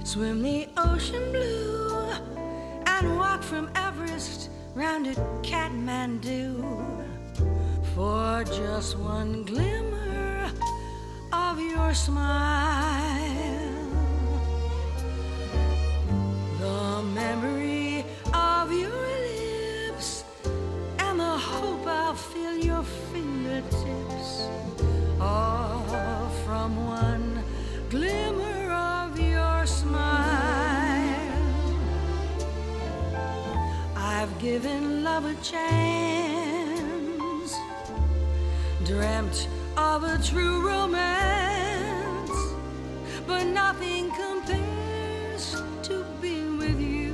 swim the ocean blue, and walk from Everest round to Kathmandu for just one glimmer of your smile. The memory of your lips and the hope I'll feel your fingertips, all from one glimmer of your smile. I've given love a chance, dreamt of a true romance, but nothing compares to being with you.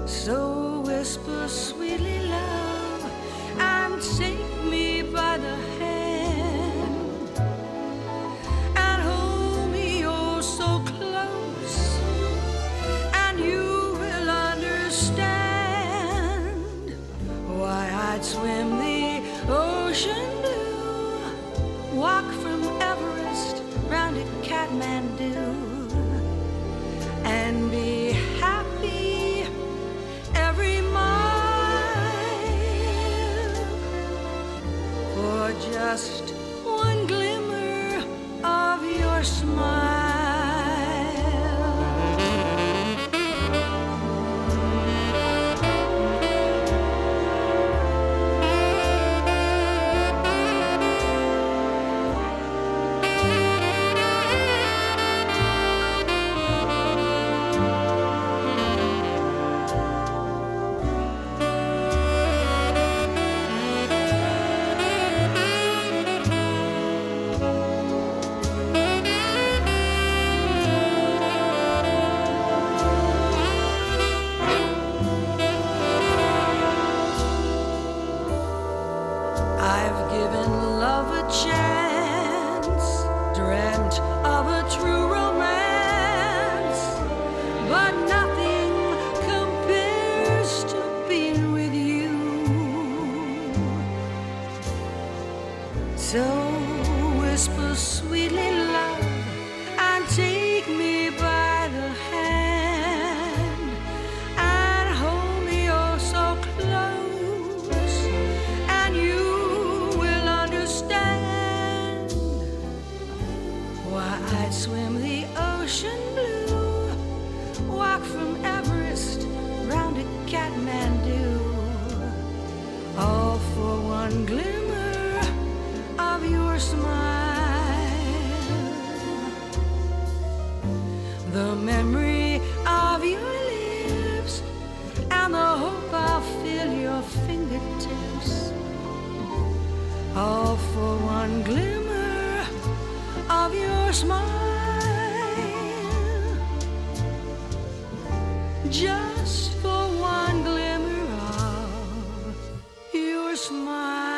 So whisper sweetly, love, and take me by the hand, and hold me oh so close, and you will understand why I'd swim the ocean blue, walk from Everest round to Kathmandu, and be happy every mile for just one glimmer of your smile. I've given love a chance, dreamt of a true romance, but nothing compares to being with you. So whisper sweetly, love, and take me by the hand, and hold me oh so close, and you will understand why I'd swim the ocean blue, walk from Everest round to Kathmandu, all for one glimmer of your smile. The memory of your lips and the hope I'll feel your fingertips, all for one glimmer of your smile. Just for one glimmer of your smile.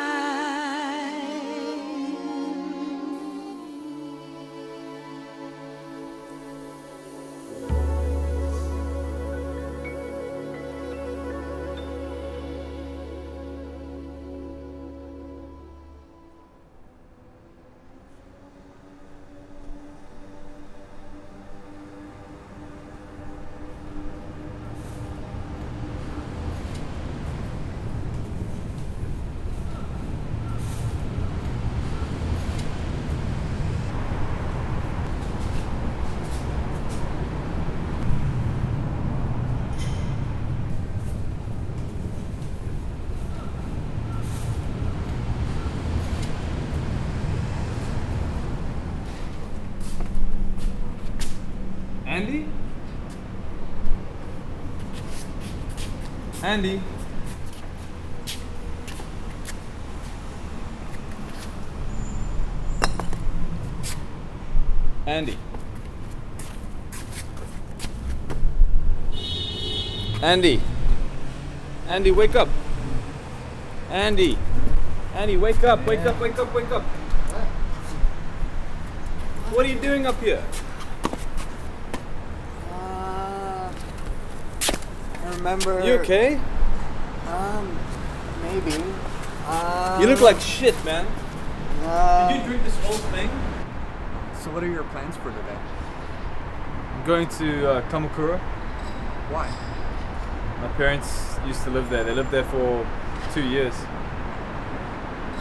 Andy? Andy? Andy? Andy? Andy, wake up! Andy! Andy, wake up! Wake up! Wake up! Wake up! What are you doing up here? I remember. You okay? Maybe. You look like shit, man. Did you drink this whole thing? So what are your plans for today? I'm going to Kamakura. Why? My parents used to live there. They lived there for 2 years.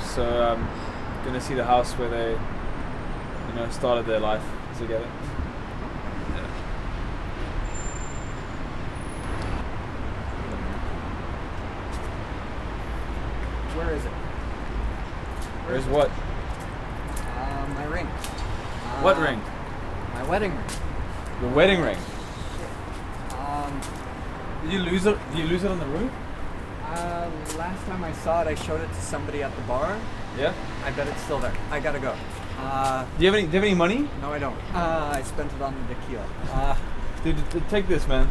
So I'm gonna see the house where they, started their life together. Yeah. Where is it? Where's what? My ring. What ring? My wedding ring. Your wedding ring. Um, Did you lose it? Did you lose it on the road? last time I saw it, I showed it to somebody at the bar. Yeah. I bet it's still there. I gotta go. Do you have any money? No, I don't. I spent it on the tequila. Dude, take this, man.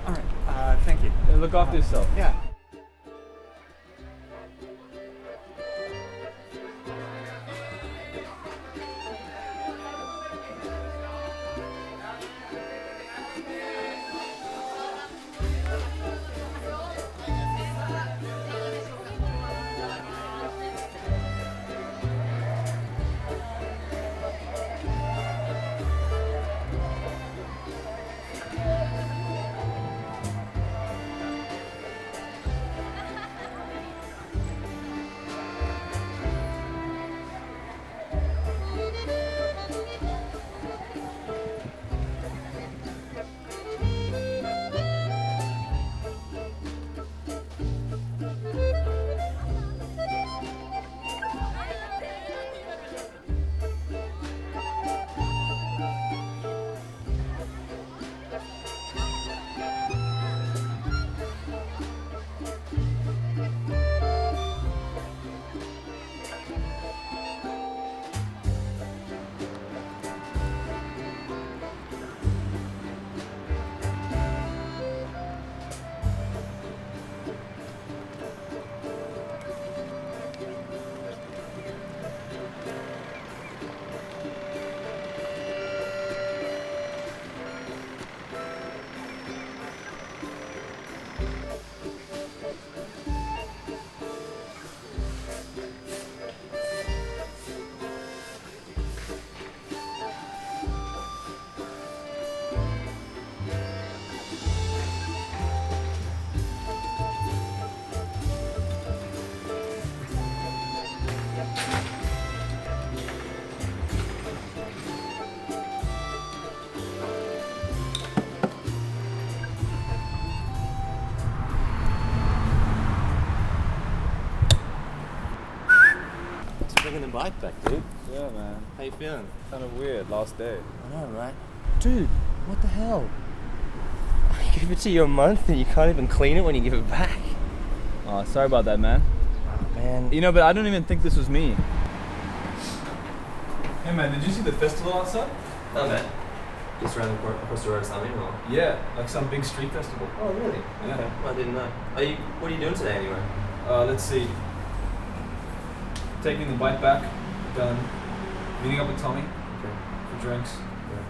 All right. Thank you. Look after yourself. Yeah. Bringing the bike back, dude. Yeah, man. How you feeling? Kind of weird. Last day. I know, right? Dude, what the hell? I gave it to you a month and you can't even clean it when you give it back. Oh, sorry about that, man. Oh, man. But I don't even think this was me. Hey, man, did you see the festival outside? No, man. Just around across the road or something, or? Yeah, like some big street festival. Oh, really? Yeah. Okay. Well, I didn't know. What are you doing today anyway? Let's see. Taking the bike back. Done. Meeting up with Tommy Okay. for drinks. Yeah.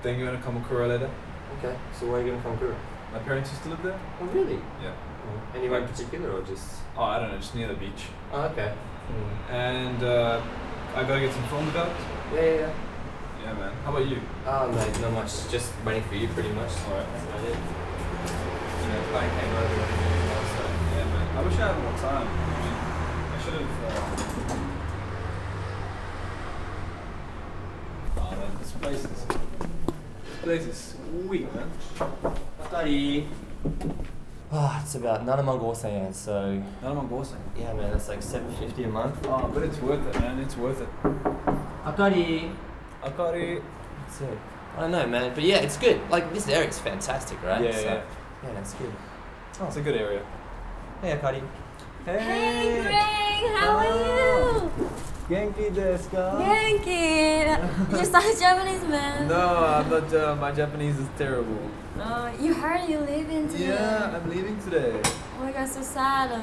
Then going to Kamakura later. Okay. So where are you going to come through? My parents used to live there. Oh, really? Yeah. Oh. Anywhere in particular, or just? Oh, I don't know, just near the beach. Oh, okay. And I gotta get some film developed. Yeah. Yeah, man. How about you? Oh, mate, not much. Just waiting for you, pretty much. Alright. That's about it. Client came over and everything else, so. Yeah, man. I wish I had more time. I should have. Oh, man, this place is sweet, man. Study. It's about 75,000 yen, so. Nanami. Yeah, man, that's like $750 a month. Oh, but it's worth it, man. It's worth it. Akari. Akari. That's it. I don't know, man, but yeah, it's good. Like, this area is fantastic, right? Yeah, so, yeah. Yeah, that's good. Oh, it's a good area. Hey, Akari. Hey Greg, how are you? Genki desu ka? Genki. You sound Japanese, man. No, I'm not. My Japanese is terrible. You heard you leaving today. Yeah, I'm leaving today. Oh my god, so sad. I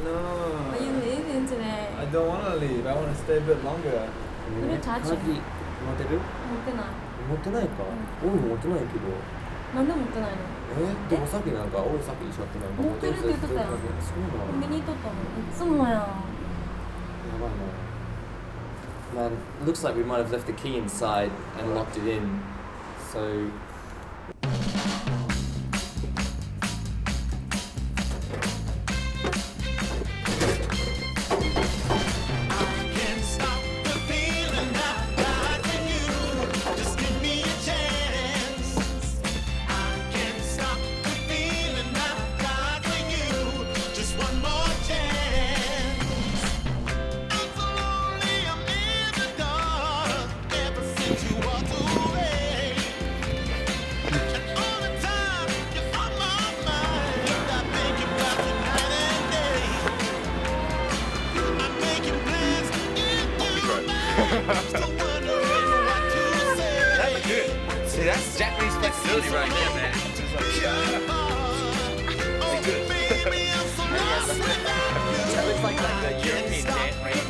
know. Why are you leaving today? I don't want to leave. I want to stay a bit longer. Will you touch it? 持てる？持ってない。持ってないか。俺も持ってないけど。なんで持ってないの？でもさっきなんか俺さっき一緒ってなんか持ってるって言ってたよそうなの。コンビニ取ったのいつもやん。やばいな。Man, it looks like we might have left the key inside and locked it in. So. See, that's Japanese flexibility right there, man. That looks like the European dance right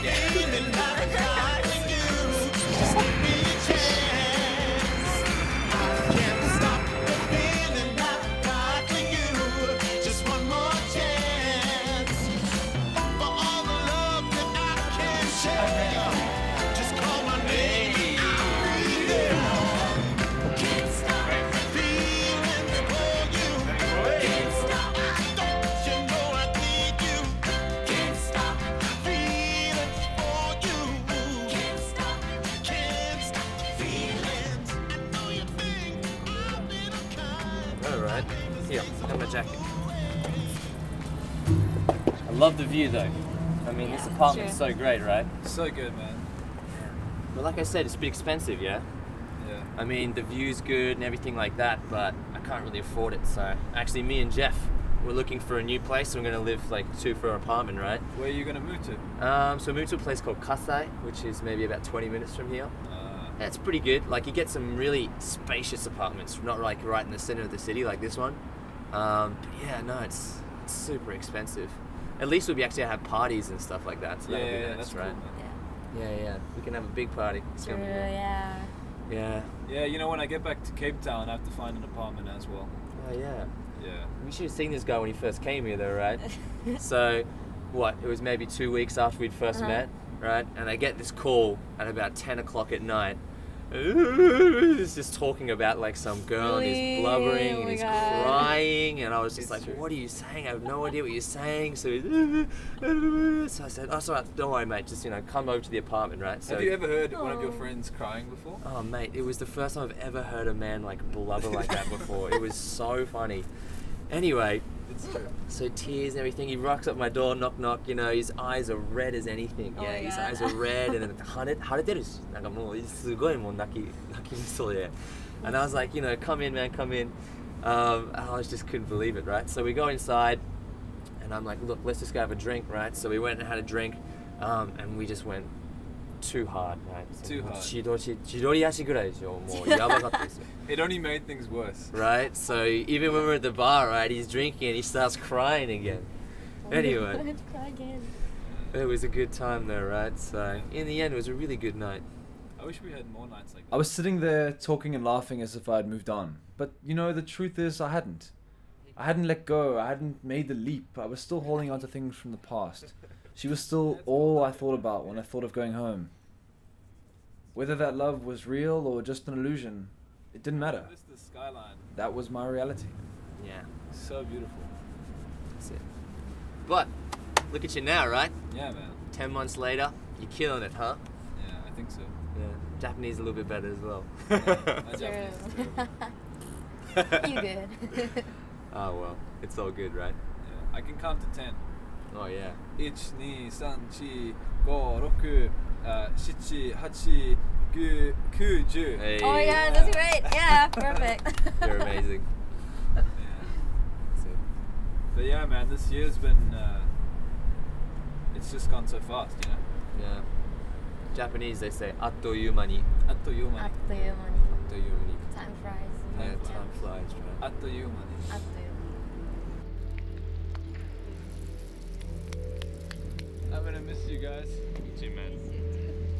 Alright, here, have my jacket. I love the view though. I mean, this apartment's so great, right? So good, man. But like I said, it's a bit expensive, yeah? Yeah. I mean, the view's good and everything like that, but I can't really afford it, so... Actually, me and Jeff, we're looking for a new place, so we're gonna live like 2 for an apartment, right? Where are you gonna move to? So we moved to a place called Kotzé, which is maybe about 20 minutes from here. Yeah, it's pretty good. Like, you get some really spacious apartments, not like right in the center of the city like this one. But yeah, no, it's super expensive. At least we'll be actually have parties and stuff like that, so that'll be nice, that's right? Cool, Yeah, we can have a big party. It's gonna be good. Yeah. Yeah, you know, when I get back to Cape Town, I have to find an apartment as well. Oh, yeah. Yeah. We should have seen this guy when he first came here though, right? So, what, it was maybe 2 weeks after we'd first met, right? And I get this call at about 10 o'clock at night. He's just talking about like some girl and he's blubbering and he's crying, and I was just like, what are you saying? I have no idea what you're saying. So I said, oh, sorry, don't worry, mate, just, you know, come over to the apartment, right? So, have you ever heard one of your friends crying before? Oh, mate, it was the first time I've ever heard a man like blubber like that before. It was so funny. Anyway, so tears and everything. He rocks up my door, knock knock. You know, his eyes are red as anything. Yeah, his eyes are red, and then 腫れてるし、なんかもうすごいもう泣きそうで。And I was like, you know, come in, man, come in. And I just couldn't believe it, right? So we go inside, and I'm like, look, let's just go have a drink, right? So we went and had a drink, and we just went too hard, right? Too hard. 千鳥足ぐらいでしょ。もうやばかったですよ。It only made things worse. Right? So even when we're at the bar, right, he's drinking and he starts crying again. Anyway, it was a good time though, right? So in the end, it was a really good night. I wish we had more nights like that. I was sitting there talking and laughing as if I had moved on. But, you know, the truth is I hadn't. I hadn't let go. I hadn't made the leap. I was still holding on to things from the past. She was still all I thought about when I thought of going home. Whether that love was real or just an illusion, it didn't matter. This is the skyline. That was my reality. Yeah, So beautiful. that's it. But look at you now, right? Yeah, man. 10 months later, you're killing it, huh? Yeah, I think so. Yeah, Japanese a little bit better as well. My Japanese is terrible. You good. Oh well, it's all good, right? Yeah. I can count to 10. Oh yeah. 1, 2, 3, 4, 5, 6, 7, 8, 9, 10. Hey. Oh yeah, that's great. Yeah, perfect. You're amazing. Yeah. That's it. But yeah, man, this year's been, it's just gone so fast, you know? Yeah. Japanese, they say あっという間に. あっという間に。あっという間に。あっという間に. Time flies. Yeah, time flies, right? あっという間に。あっという間に。 I'm gonna miss you guys. You too, man.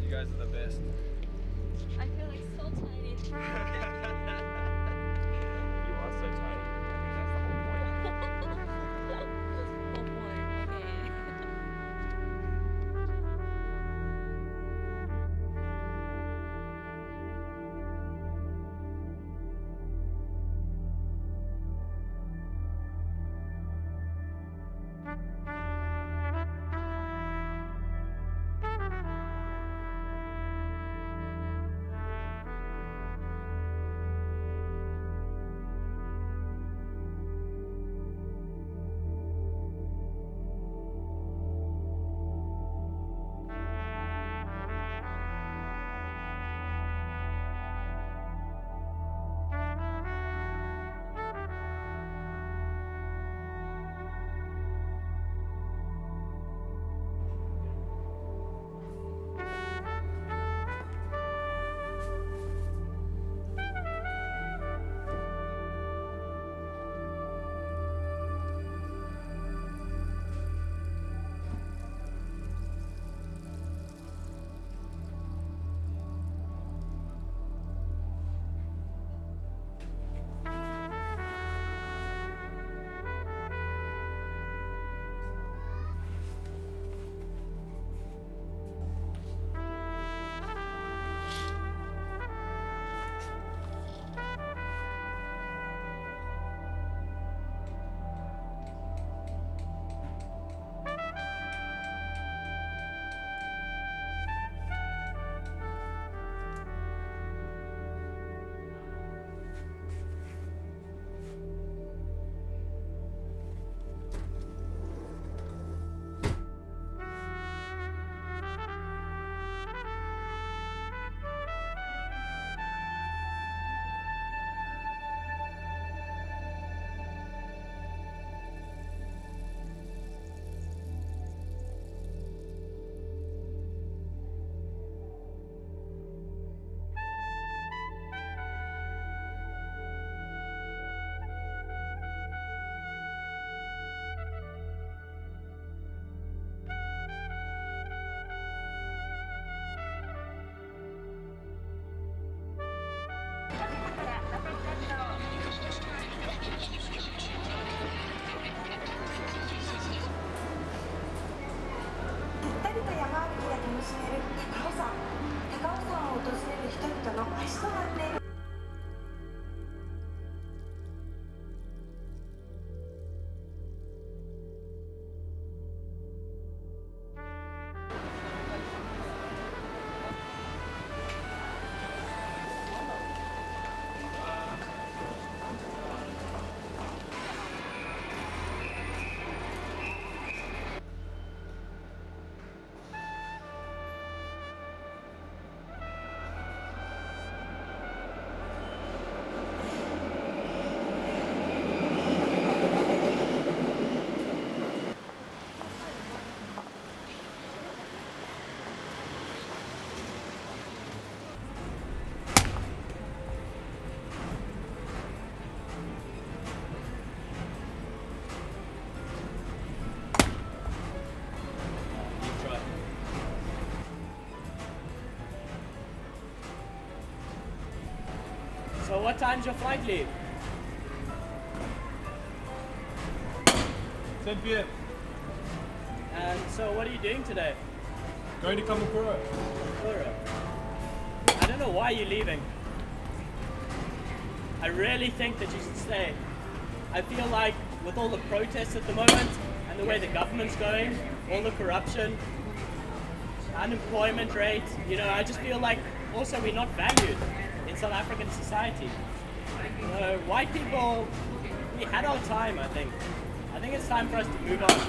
You guys are the best. I feel like so tiny. You are so tiny. That's the whole point. Whole point. Okay. So what time's your flight leave? 10 p.m. And so what are you doing today? Going to Kamakura. Kura. I don't know why you're leaving. I really think that you should stay. I feel like with all the protests at the moment and the way the government's going, all the corruption, unemployment rate, you know, I just feel like also we're not valued in South African society. You know, white people, we had our time, I think. I think it's time for us to move on.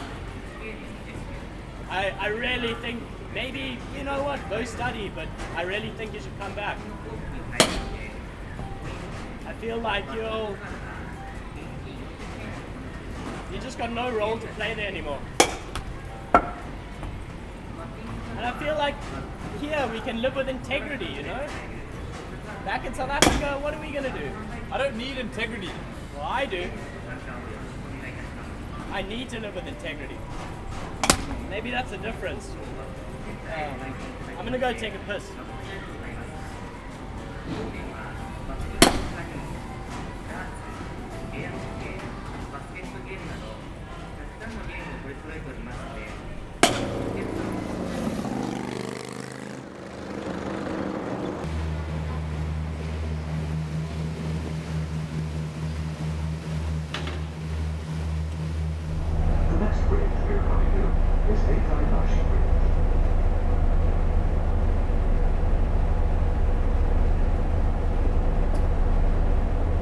I really think maybe, you know what, go study, but I really think you should come back. I feel like you just got no role to play there anymore. And I feel like here we can live with integrity, you know? Back in South Africa, what are we gonna do? I don't need integrity. Well, I do. I need to live with integrity. Maybe that's the difference. I'm gonna go take a piss.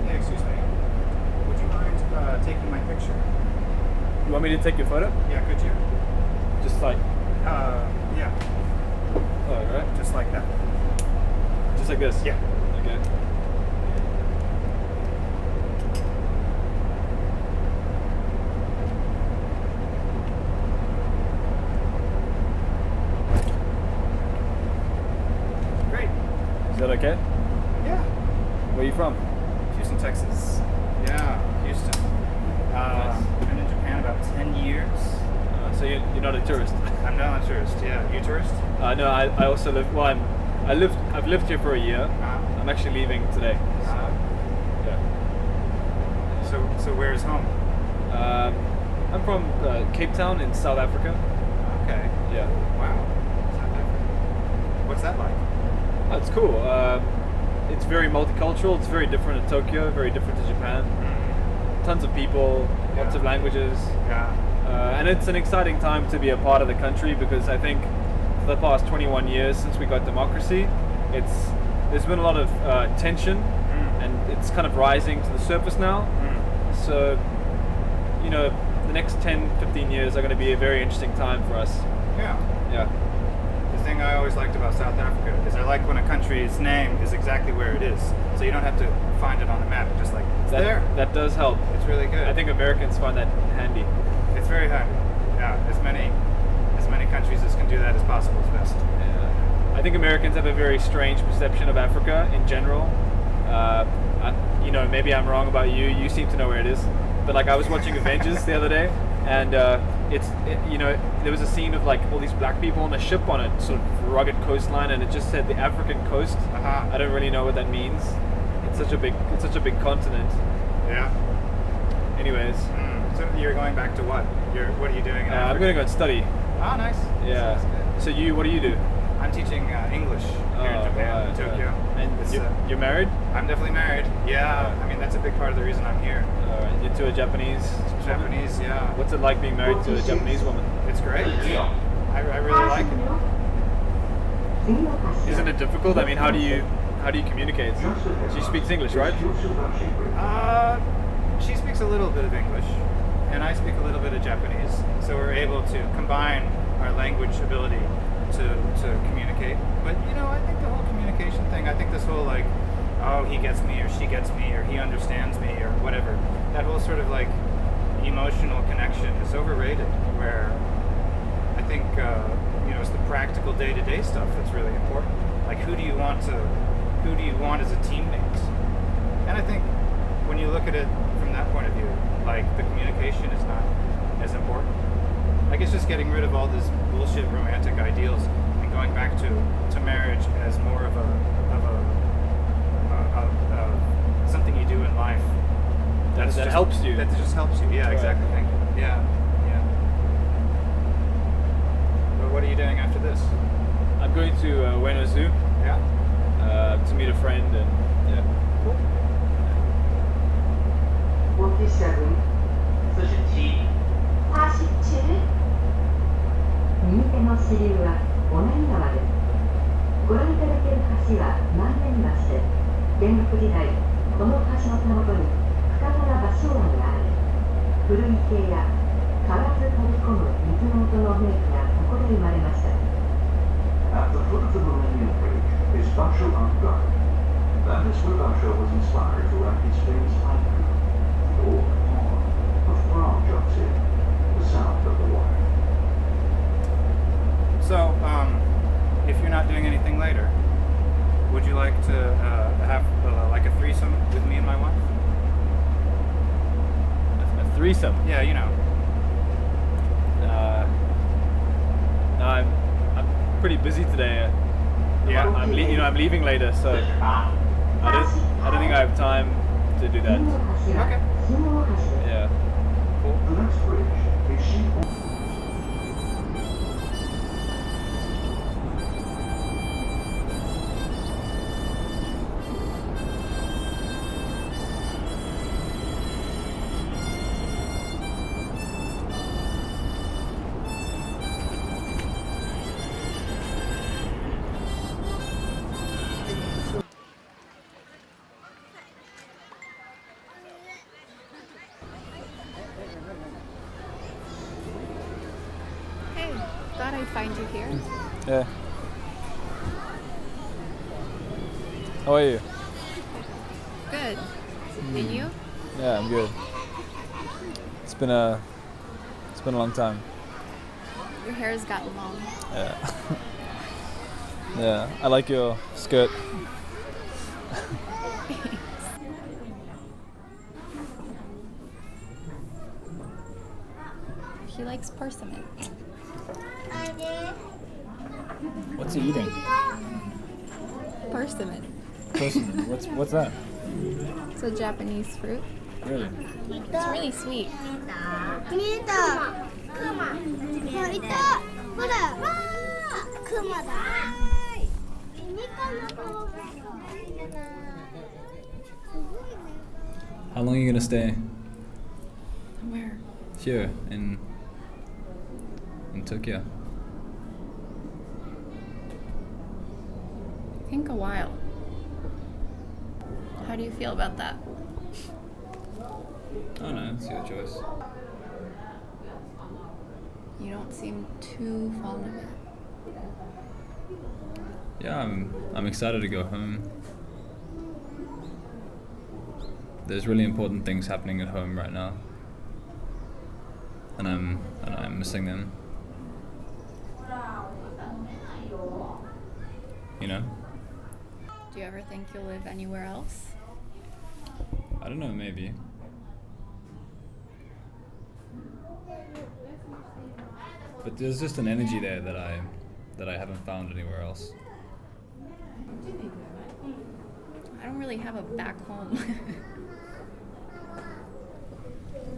Hey, excuse me. Would you mind taking my picture? You want me to take your photo? Yeah, could you? Just like, Yeah, oh, right? just like that. Just like this? Yeah. Okay. Great. Is that okay? Yeah. Where are you from? Houston, Texas. Yeah, Houston. Been in Japan about 10 years. So you're not a tourist? I'm not a tourist. Yeah, you a tourist? No, I also live. Well, I've lived here for a year. I'm actually leaving today. Yeah. So where's home? I'm from Cape Town in South Africa. Okay. Yeah. Wow. South Africa. What's that like? It's cool. It's very multicultural. It's very different to Tokyo. Very different to Japan. Tons of people. Lots of languages. Yeah. And it's an exciting time to be a part of the country because I think for the past 21 years since we got democracy, there's been a lot of tension and it's kind of rising to the surface now. So, you know, the next 10, 15 years are going to be a very interesting time for us. Yeah. Yeah. The thing I always liked about South Africa is I like when a country's name is exactly where it is. So you don't have to find it on a map, just like, it's there. That does help. It's really good. I think Americans find that handy. It's very handy. Yeah, as many countries as can do that as possible is best. Yeah. I think Americans have a very strange perception of Africa in general. You know, maybe I'm wrong about you. You seem to know where it is. But like I was watching Avengers the other day, and you know, there was a scene of like all these black people on a ship on a sort of rugged coastline, and it just said the African coast. I don't really know what that means. It's such a big continent. Yeah. Anyways, So you're going back to what? What are you doing in Africa? I'm gonna go and study. Oh, nice. Yeah. Sounds good. So what do you do? I'm teaching English here in Japan, in Tokyo. And you're married? I'm definitely married. Yeah. I mean, that's a big part of the reason I'm here. You're to a Japanese Japanese, yeah. What's it like being married to a Japanese woman? It's great. I really like it. Isn't it difficult? I mean, how do you communicate? She speaks English, right? She speaks a little bit of English, and I speak a little bit of Japanese. So we're able to combine our language ability to communicate. But you know, I think the whole communication thing, I think this whole like, oh, he gets me or she gets me or he understands me or whatever, that whole sort of like emotional connection is overrated, where I think you know, it's the practical day-to-day stuff that's really important. Like who do you want as a teammate? And I think when you look at it from that point of view, like the communication is not as important. Like it's just getting rid of all these bullshit romantic ideals and going back to marriage as more of a that just, helps you. That just helps you. Yeah, Right. exactly. Thank you. Yeah. But what are you doing after this? I'm going to Ueno Zoo Yeah. to meet a friend and yeah. 47 そして G 右手の支流は小名木川です。ご覧いただける橋は万年橋で、元禄時代この橋のたもとに深川芭蕉庵があり、古い池や河津飛び込む水の音の名句がここで生まれました。 At the foot of the Millennium Bridge is Bakker Garden. That is where Bakker was inspired to write his famous haiku. The old poem of Brown jumps in, the sound of the water. So, if you're not doing anything later, would you like to have like a threesome with me and my wife? A threesome. Yeah, you know. No, I'm pretty busy today. Yeah. I'm leaving later, so I don't think I have time to do that. Okay. Yeah. The next bridge is Sheep. Hey, thought I'd find you here. Yeah. How are you? Good. And you? Yeah, I'm good. It's been a long time. Your hair's gotten long. Yeah. Yeah, I like your skirt. He likes persimmon. What's he eating? Persimmon. Persimmon. What's that? It's a Japanese fruit. Really? It's really sweet. How long are you gonna stay Where? here in Tokyo? I think a while. How do you feel about that? I don't know, it's your choice. You don't seem too fond of it. Yeah, I'm excited to go home. There's really important things happening at home right now, and I'm missing them. You know? Do you ever think you'll live anywhere else? I don't know, maybe. But there's just an energy there that I haven't found anywhere else. I don't really have a back home.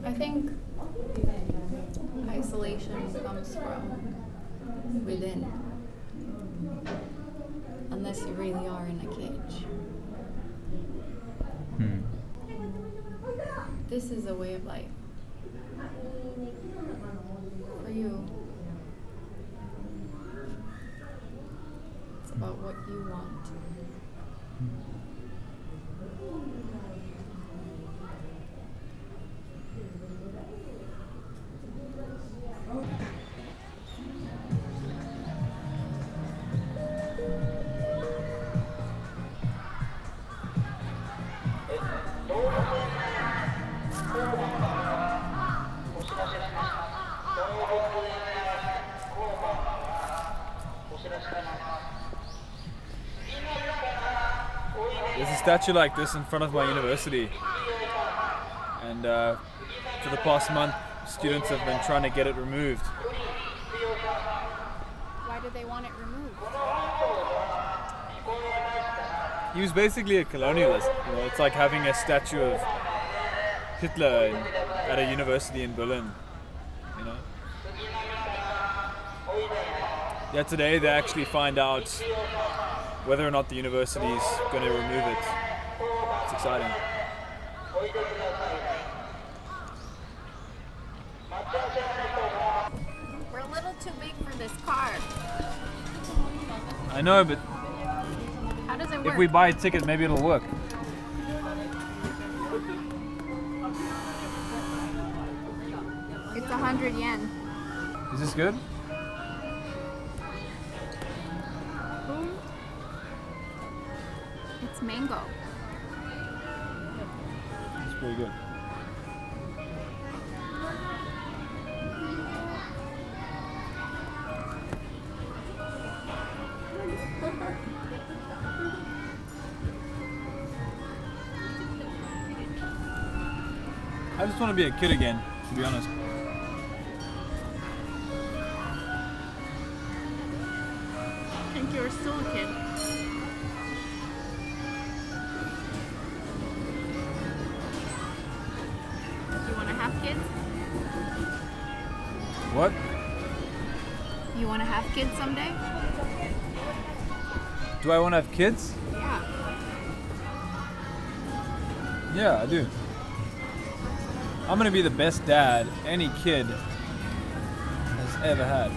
I think isolation comes from within. Unless you really are in a cage. This is a way of life. For you. It's about what you want. There's a statue like this in front of my university, and for the past month, students have been trying to get it removed. Why do they want it removed? He was basically a colonialist. You know, it's like having a statue of Hitler at a university in Berlin. You know. Yeah, today they actually find out whether or not the university is going to remove it. It's exciting. We're a little too big for this car. I know, but How does it work? if we buy a ticket, maybe it'll work. It's 100 yen. Is this good? It's mango. It's pretty good. I just want to be a kid again, to be honest. I think you're still a kid. You want to have kids? What? You want to have kids someday? Do I want to have kids? Yeah. Yeah, I do. I'm gonna be the best dad any kid has ever had.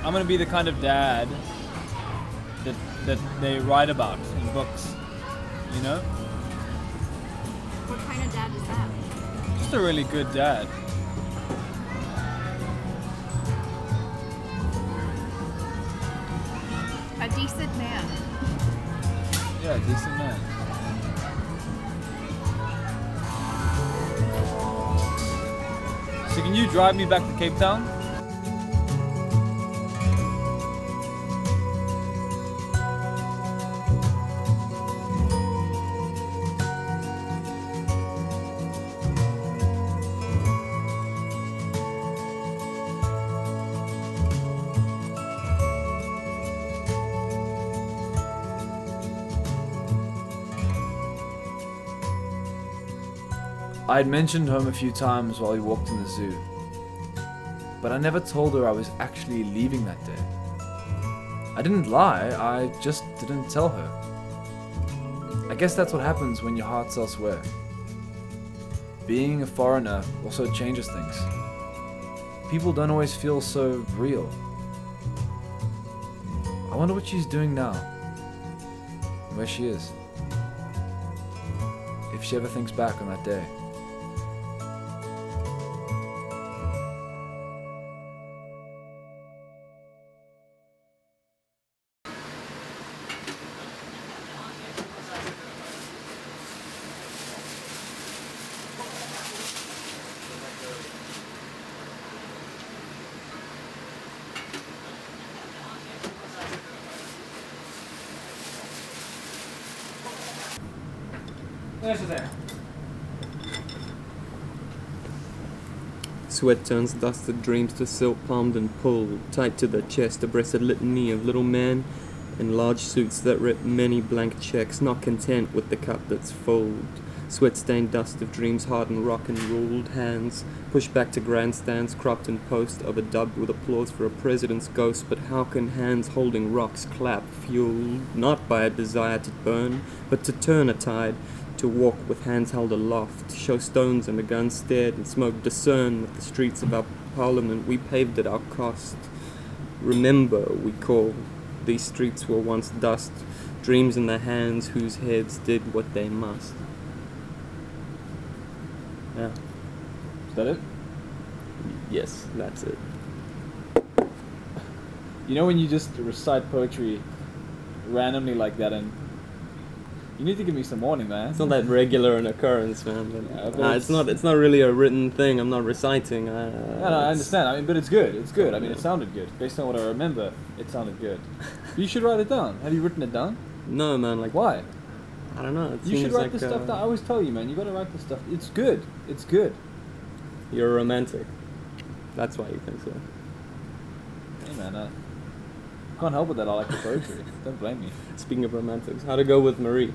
I'm gonna be the kind of dad that they write about in books, you know? What kind of dad is that? Just a really good dad. A decent man. Yeah, a decent man. So can you drive me back to Cape Town? I had mentioned home a few times while we walked in the zoo, but I never told her I was actually leaving that day. I didn't lie, I just didn't tell her. I guess that's what happens when your heart's elsewhere. Being a foreigner also changes things. People don't always feel so real. I wonder what she's doing now, and where she is. If she ever thinks back on that day. Sweat turns dusted dreams to silk palmed and pulled, tight to the chest, a breasted litany of little men in large suits that rip many blank checks, not content with the cup that's full. Sweat-stained dust of dreams hardened rock and ruled hands, pushed back to grandstands, cropped and post of a dub with applause for a president's ghost. But how can hands holding rocks clap, fueled not by a desire to burn, but to turn a tide, to walk with hands held aloft, show stones and a gun stared and smoke discern with the streets of our parliament we paved at our cost. Remember, we call, these streets were once dust, dreams in the hands whose heads did what they must. Yeah. Is that it? Yes, that's it. You know when you just recite poetry randomly like that, and you need to give me some warning, man. It's not that regular an occurrence, man. But Yeah, but it's not really a written thing. I'm not reciting. Yeah, no, I understand. I mean, but it's good. It's good. I mean, it sounded good. Based on what I remember, it sounded good. You should write it down. Have you written it down? No, man. Like Why? I don't know. It You should seems write like, the stuff down. I always tell you, man. You gotta write the stuff. It's good. It's good. You're a romantic. That's why you think so. Hey, man. Can't help with that. I like the poetry. Don't blame me. Speaking of romantics, how'd it go with Marie?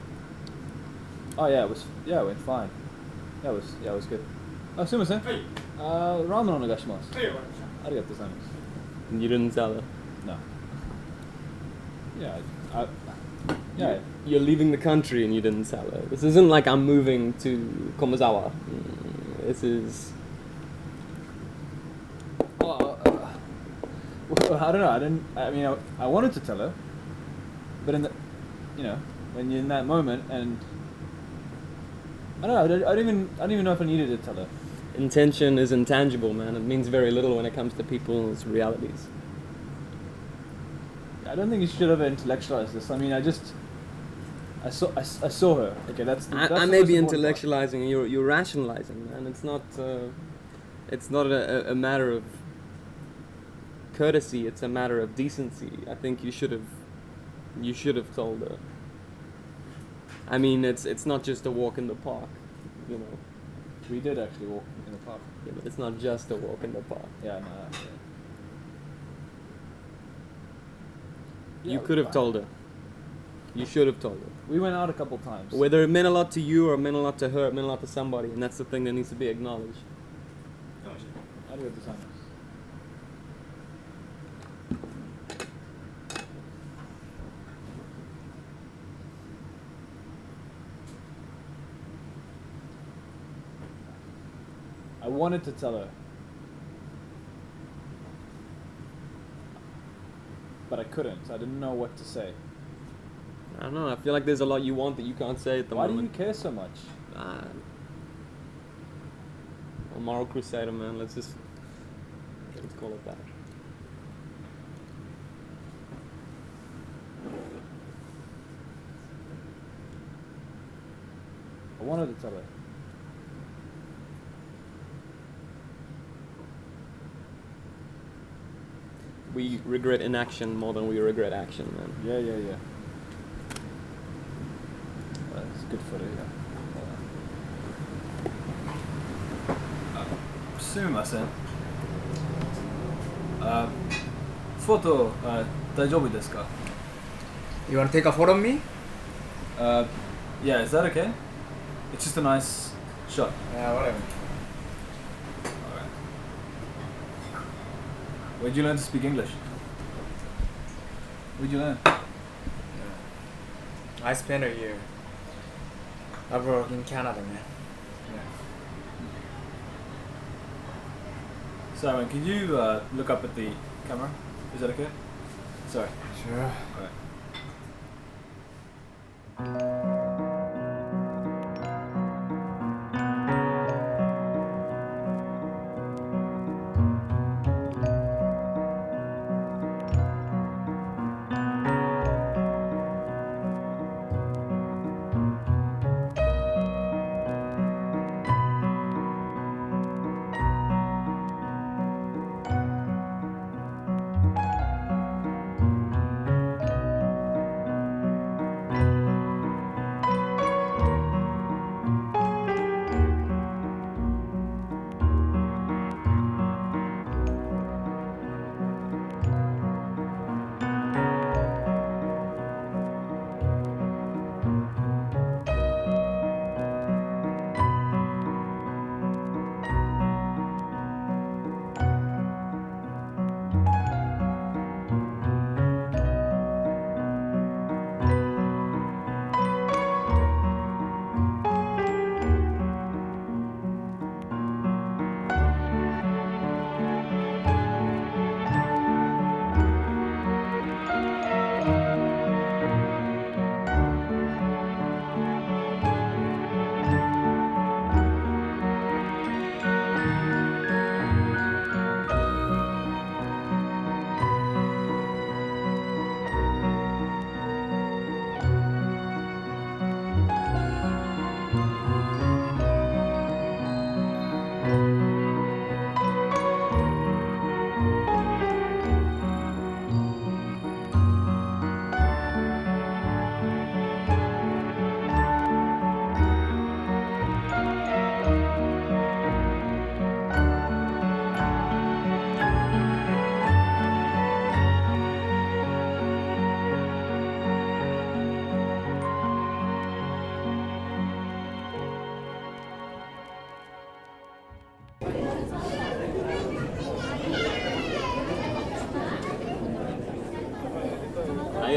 Oh yeah, it went fine. That was good. Oh, sumimasen. Ramen onegaishimasu. Arigatou gozaimasu. And you didn't tell her. No. Yeah. You're leaving the country and you didn't tell her. This isn't like I'm moving to Komazawa. This is... Well, I don't know. I wanted to tell her, but in the, when you're in that moment, and I don't know. I don't even know if I needed to tell her. Intention is intangible, man. It means very little when it comes to people's realities. I don't think you should ever intellectualize this. I mean, I saw her. Okay, that's I the may most be important part. intellectualizing, you're rationalizing, man. It's not a matter of courtesy. It's a matter of decency. I think you should have told her. I mean, it's not just a walk in the park, you know. We did actually walk in the park. Yeah, but it's not just a walk in the park. Yeah, no. You could have told her. You should have told her. We went out a couple times. Whether it meant a lot to you or it meant a lot to her, it meant a lot to somebody, and that's the thing that needs to be acknowledged. Arigatou gozaimasu. I wanted to tell her, but I couldn't. I didn't know what to say. I don't know, I feel like there's a lot you want that you can't say at the Why moment. do you care so much? A moral crusader, man. Let's call it that. I wanted to tell her. We regret inaction more than we regret action, man. Yeah. That's good for it, yeah. Sumimasen. Photo, 大丈夫ですか? You want to take a photo of me? Yeah, is that okay? It's just a nice shot. Yeah, whatever. Alright. Where'd you learn to speak English? Where'd you learn? I spent a year abroad in Canada, man. Simon, can you look up at the camera? Is that okay? Sorry. Sure. Alright.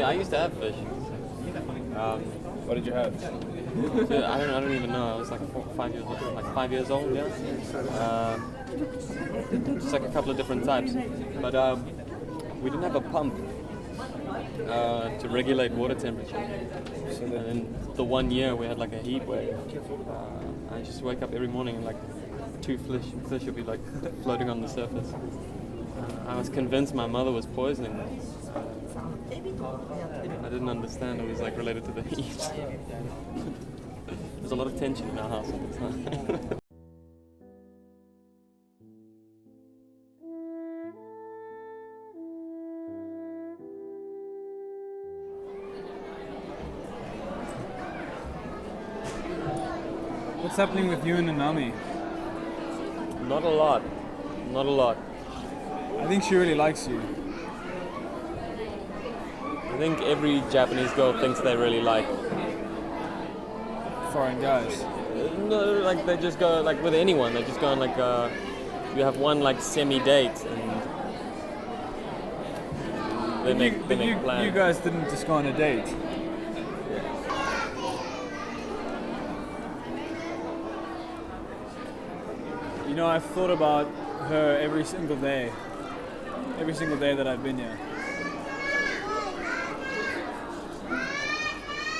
I used to have fish. What did you have? I don't even know. I was like 5 years old. Like 5 years old, yeah. Just like a couple of different types, but we didn't have a pump to regulate water temperature. So then the 1 year we had like a heat wave. I just wake up every morning and like 2 fish would be like floating on the surface. I was convinced my mother was poisoning them. I didn't understand it was like related to the heat. There's a lot of tension in our house at the time. What's happening with you and Nanami? Not a lot. Not a lot. I think she really likes you. I think every Japanese girl thinks they really like foreign guys. No, like they just go like with anyone. They just go on like you have one like semi-date and they make plans. You guys didn't just go on a date. You know, I've thought about her every single day that I've been here.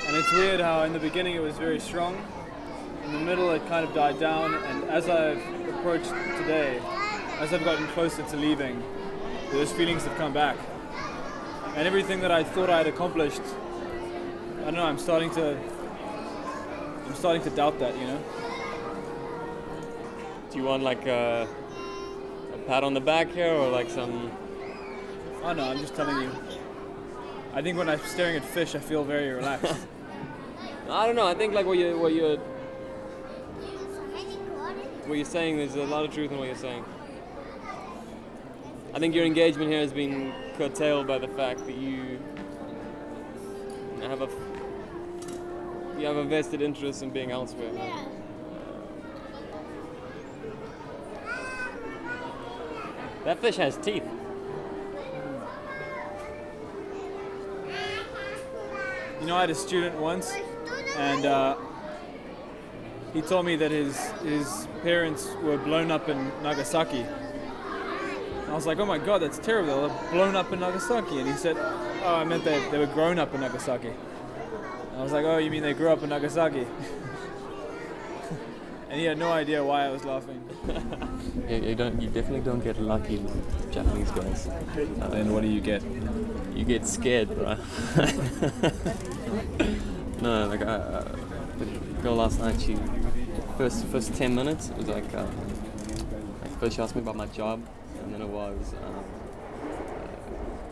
And it's weird how in the beginning it was very strong, in the middle it kind of died down, and as I've approached today, as I've gotten closer to leaving, those feelings have come back. And everything that I thought I had accomplished, I don't know, I'm starting to doubt that, you know? Do you want like a pat on the back here or like some... Oh no, I'm just telling you. I think when I'm staring at fish, I feel very relaxed. I don't know. I think like what you're saying, there's a lot of truth in what you're saying. I think your engagement here has been curtailed by the fact that you have a vested interest in being elsewhere. That fish has teeth. You know, I had a student once, and he told me that his parents were blown up in Nagasaki. And I was like, oh my god, that's terrible, they were blown up in Nagasaki. And he said, oh, I meant they were grown up in Nagasaki. And I was like, oh, you mean they grew up in Nagasaki? And he had no idea why I was laughing. You definitely don't get lucky with Japanese girls. Then what do you get? You get scared, bro. No, like the girl last night, she first 10 minutes it was like first she asked me about my job, and then it was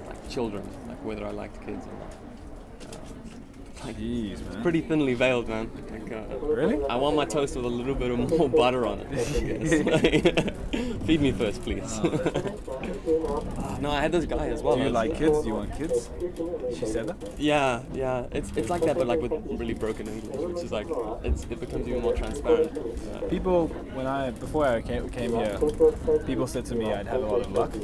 like children, like whether I liked kids or not. Jeez, man. It's pretty thinly veiled, man. Like, really? I want my toast with a little bit of more butter on it. Feed me first, please. No, I had this guy as well. Do you like kids? Do you want kids? She said that? Yeah. It's like that, but like with really broken English, which is like it becomes even more transparent. People, before I came here, people said to me I'd have a lot of luck.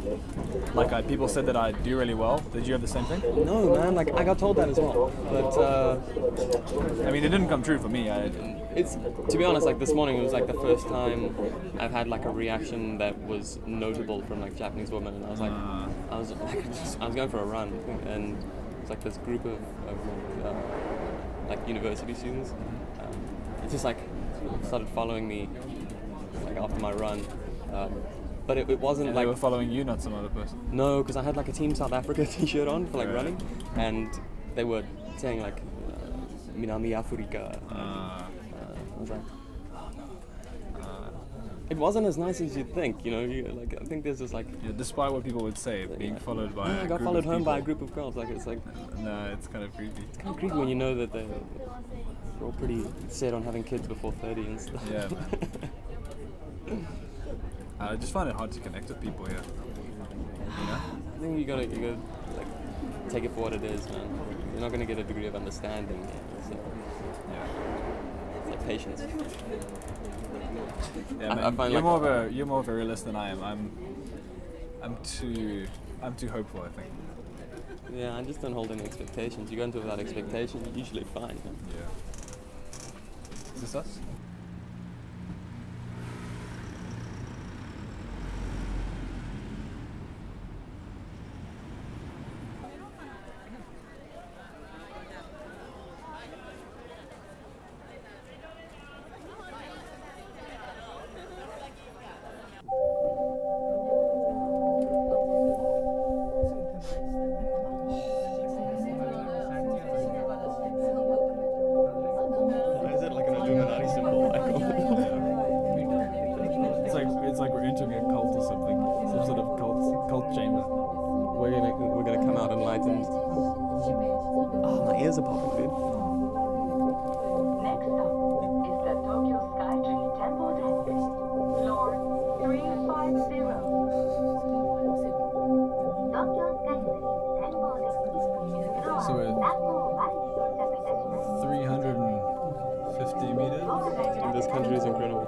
Like people said that I'd do really well. Did you have the same thing? No, man. Like I got told that as well, but I mean, it didn't come true for me. It's, to be honest, like this morning it was like the first time I've had like a reaction that was notable from like Japanese women, and I was like, I was going for a run, and it's like this group of like university students. It just like started following me like after my run. But it wasn't like... They were following you, not some other person? No, because I had like a Team South Africa t-shirt on for like running, and they were saying like Minami Afrika. I was like, oh no. It wasn't as nice as you'd think, you know. Like I think there's this like... Yeah, despite what people would say, being followed by I got followed home by a group of girls. Like it's like... No, it's kind of creepy. It's kind of creepy when you know that they're all pretty set on having kids before 30 and stuff. Yeah. I just find it hard to connect with people here. You know? I think you gotta like take it for what it is, man. You're not gonna get a degree of understanding. So, it's like patience. Yeah, man, I find you're more of a realist than I am. I'm too hopeful, I think. Yeah, I just don't hold any expectations. You go into it without expectations, you're usually fine. You know? Yeah. Is this us? Why is it like an Illuminati symbol? It's like we're entering a cult or something. Some sort of cult chamber. We're gonna come out enlightened. Oh, my ears are popping, dude. Next up is the Tokyo Skytree Temple Deck, floor 350. So we're 350 meters. This country is incredible.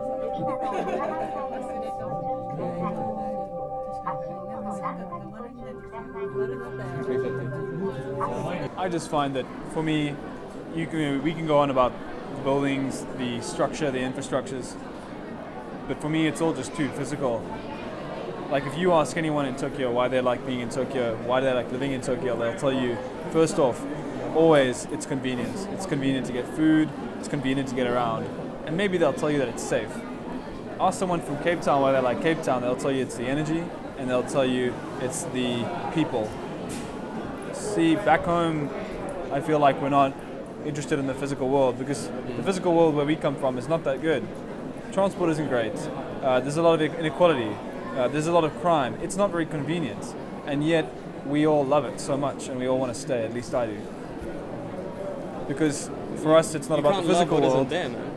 I just find that for me, we can go on about the buildings, the structure, the infrastructures, but for me it's all just too physical. Like if you ask anyone in Tokyo why they like being in Tokyo, why they like living in Tokyo, they'll tell you, first off, always it's convenience. It's convenient to get food, it's convenient to get around, and maybe they'll tell you that it's safe. Ask someone from Cape Town why they like Cape Town, they'll tell you it's the energy, and they'll tell you it's the people. See, back home, I feel like we're not interested in the physical world because the physical world where we come from is not that good. Transport isn't great. There's a lot of inequality. There's a lot of crime. It's not very convenient, and yet we all love it so much, and we all want to stay. At least I do. Because for us, it's not about the physical world. There, man.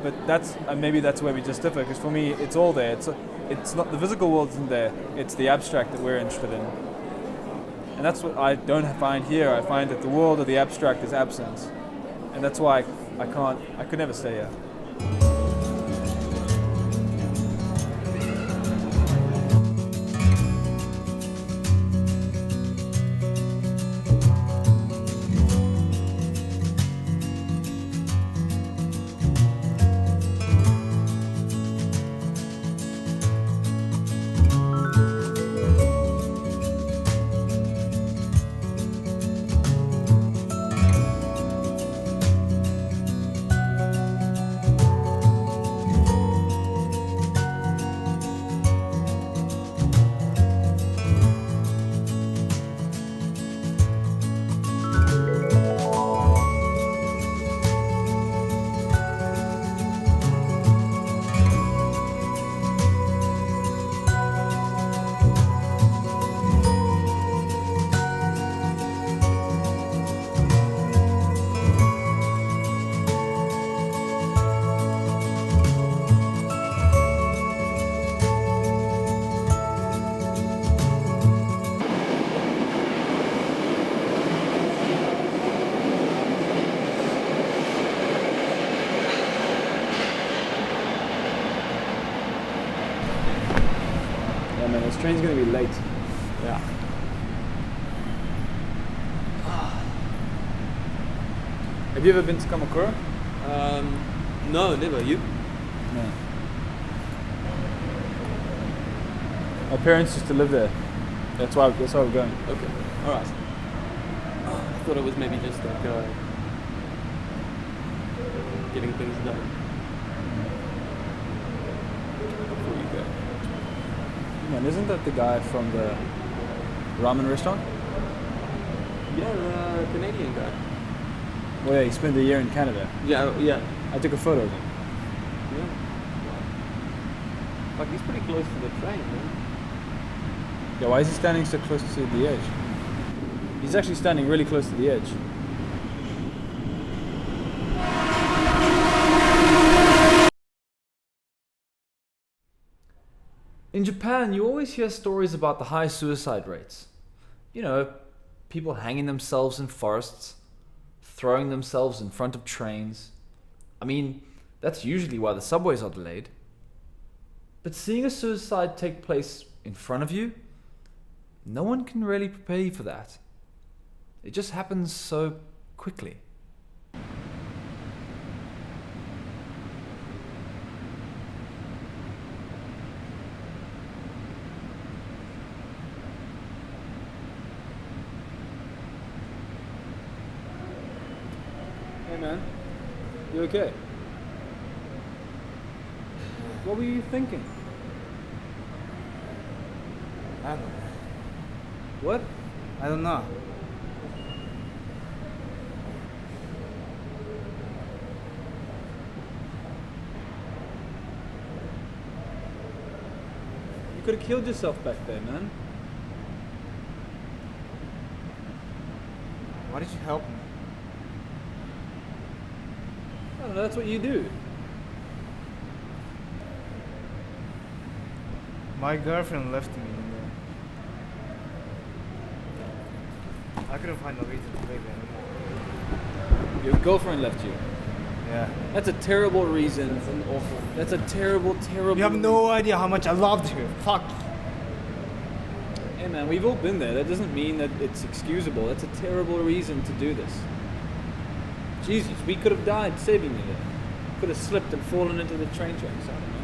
But that's maybe that's where we just differ. Because for me, it's all there. It's not the physical world isn't there. It's the abstract that we're interested in, and that's what I don't find here. I find that the world of the abstract is absent, and that's why I could never stay here. Yeah, man, this train's gonna be late. Yeah. Have you ever been to Kamakura? No, never. You? No. My parents used to live there. That's why we're going. Okay. All right. I thought it was maybe just like getting things done. Before you go. Man, isn't that the guy from the ramen restaurant? Yeah, the Canadian guy. Well, yeah, he spent a year in Canada. Yeah, yeah. I took a photo of him. Yeah. Like he's pretty close to the train, man. Yeah, why is he standing so close to the edge? He's actually standing really close to the edge. In Japan, you always hear stories about the high suicide rates. You know, people hanging themselves in forests, throwing themselves in front of trains. I mean, that's usually why the subways are delayed. But seeing a suicide take place in front of you, No one can really prepare you for that. It just happens so quickly. Hey man, you okay? What were you thinking? I don't know. What? I don't know. You could have killed yourself back there, man. Why did you help me? I don't know, that's what you do. My girlfriend left me in there. I couldn't find a reason to live anymore. Your girlfriend left you. Yeah. That's a terrible reason. That's an awful. That's a terrible, terrible. You have no idea how much I loved her. Fuck. Hey man, we've all been there. That doesn't mean that it's excusable. That's a terrible reason to do this. Jesus, we could have died saving you there. Could have slipped and fallen into the train tracks. I don't know.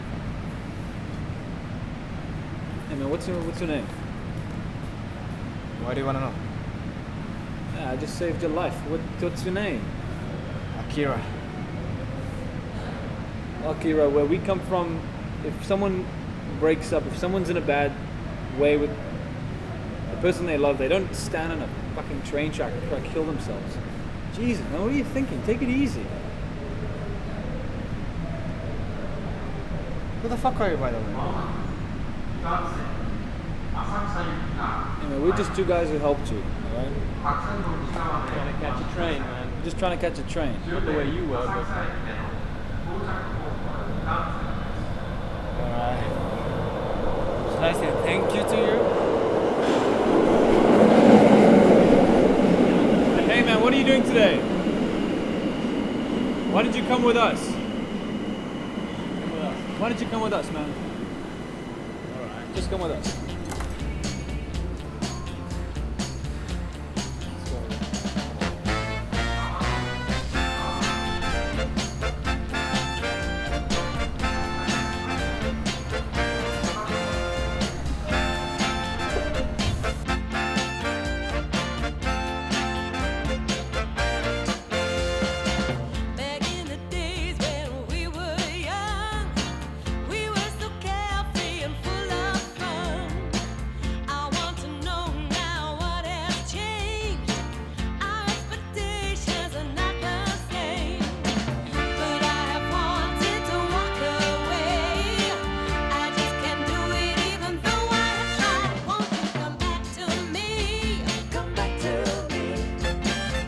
Hey man, what's your name? Why do you wanna know? Yeah, I just saved your life. What's your name? Akira. Akira, where we come from, if someone breaks up, if someone's in a bad way with the person they love, they don't stand on a fucking train track and try to kill themselves. Jesus, man, what are you thinking? Take it easy. Who the fuck are you, by the way? Anyway, we're just two guys who helped you, alright? Trying to catch a train, man. We're just trying to catch a train. Not the way you were, but... Alright. Should I say thank you to you? Hey man, what are you doing today? Why did you come with us? Why did you come with us, man? Alright, just come with us. Back in the days when we were young, we were so carefree and full of fun. I want to know now what has changed. Our expectations are not the same. But I have wanted to walk away. I just can't do it even though I have tried. Won't you come back to me? Come back to me.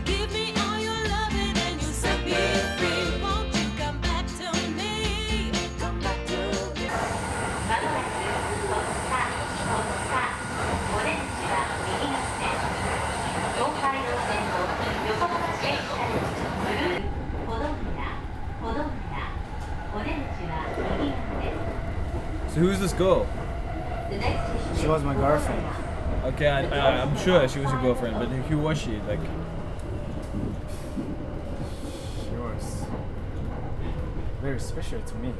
Give me all your loving and you set me free. Won't you come back to me? Come back to me. オレンジは右側線、東海道線と横浜市営地下鉄ブルー歩道村オレンジは右側です So who's this girl? The next station She was my girlfriend. Okay, I'm sure she was your girlfriend, but who was she? Like, She was very special to me.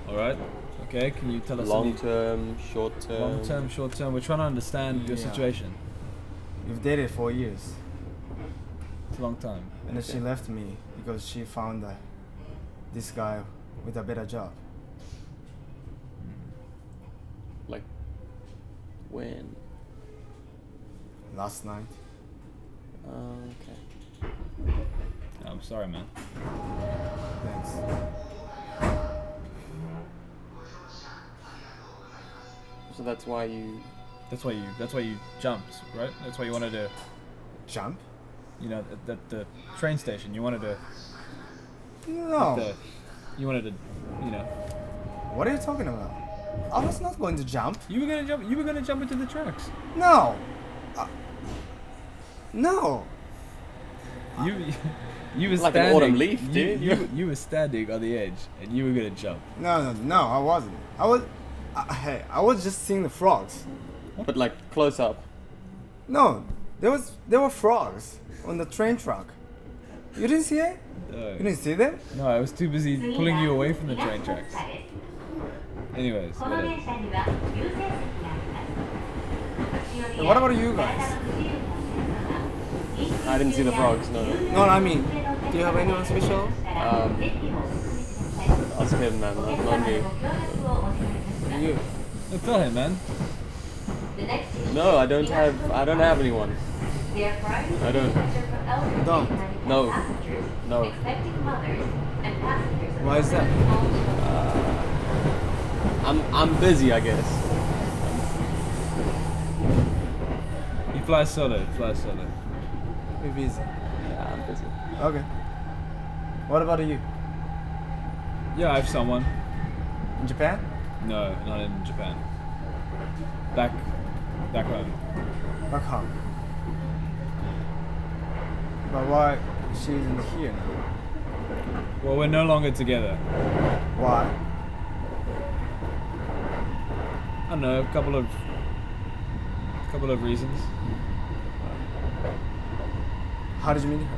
alright. Okay, can you tell us Long any term, short term. long term, short term? We're trying to understand your Yeah. situation. We've dated 4 years. It's a long time. And then she left me because she found this guy with a better job. Like, when? Last night. Okay. I'm sorry, man. Thanks. So that's why you. That's why you jumped, right? That's why you wanted to, Jump? you know, at the train station. You wanted to. No. You wanted to, you know. What are you talking about? I was not going to jump. You were gonna jump. You were gonna jump into the tracks. No. No. You were Like standing. an autumn leaf, dude. You were standing on the edge, and you were gonna jump. No, I wasn't. Hey, I was just seeing the frogs. But like close up. No, there were frogs on the train track. You didn't see it? You didn't see them? No, I was too busy pulling you away from the train tracks. Anyways, whatever. Hey, what about you guys? I didn't see the frogs, no. No, I mean, do you have anyone special? Ask him, man, not me. You. No, tell him, man. No, I don't have anyone. I don't. You don't? No. No. Why is that? I'm busy, I guess. He flies solo. You're busy. Yeah, I'm busy. Okay. What about you? Yeah, I have someone. In Japan? No, not in Japan. Back home. Back home. But why she isn't here now? Well, we're no longer together. Why? I don't know, a couple of reasons. How did you meet her?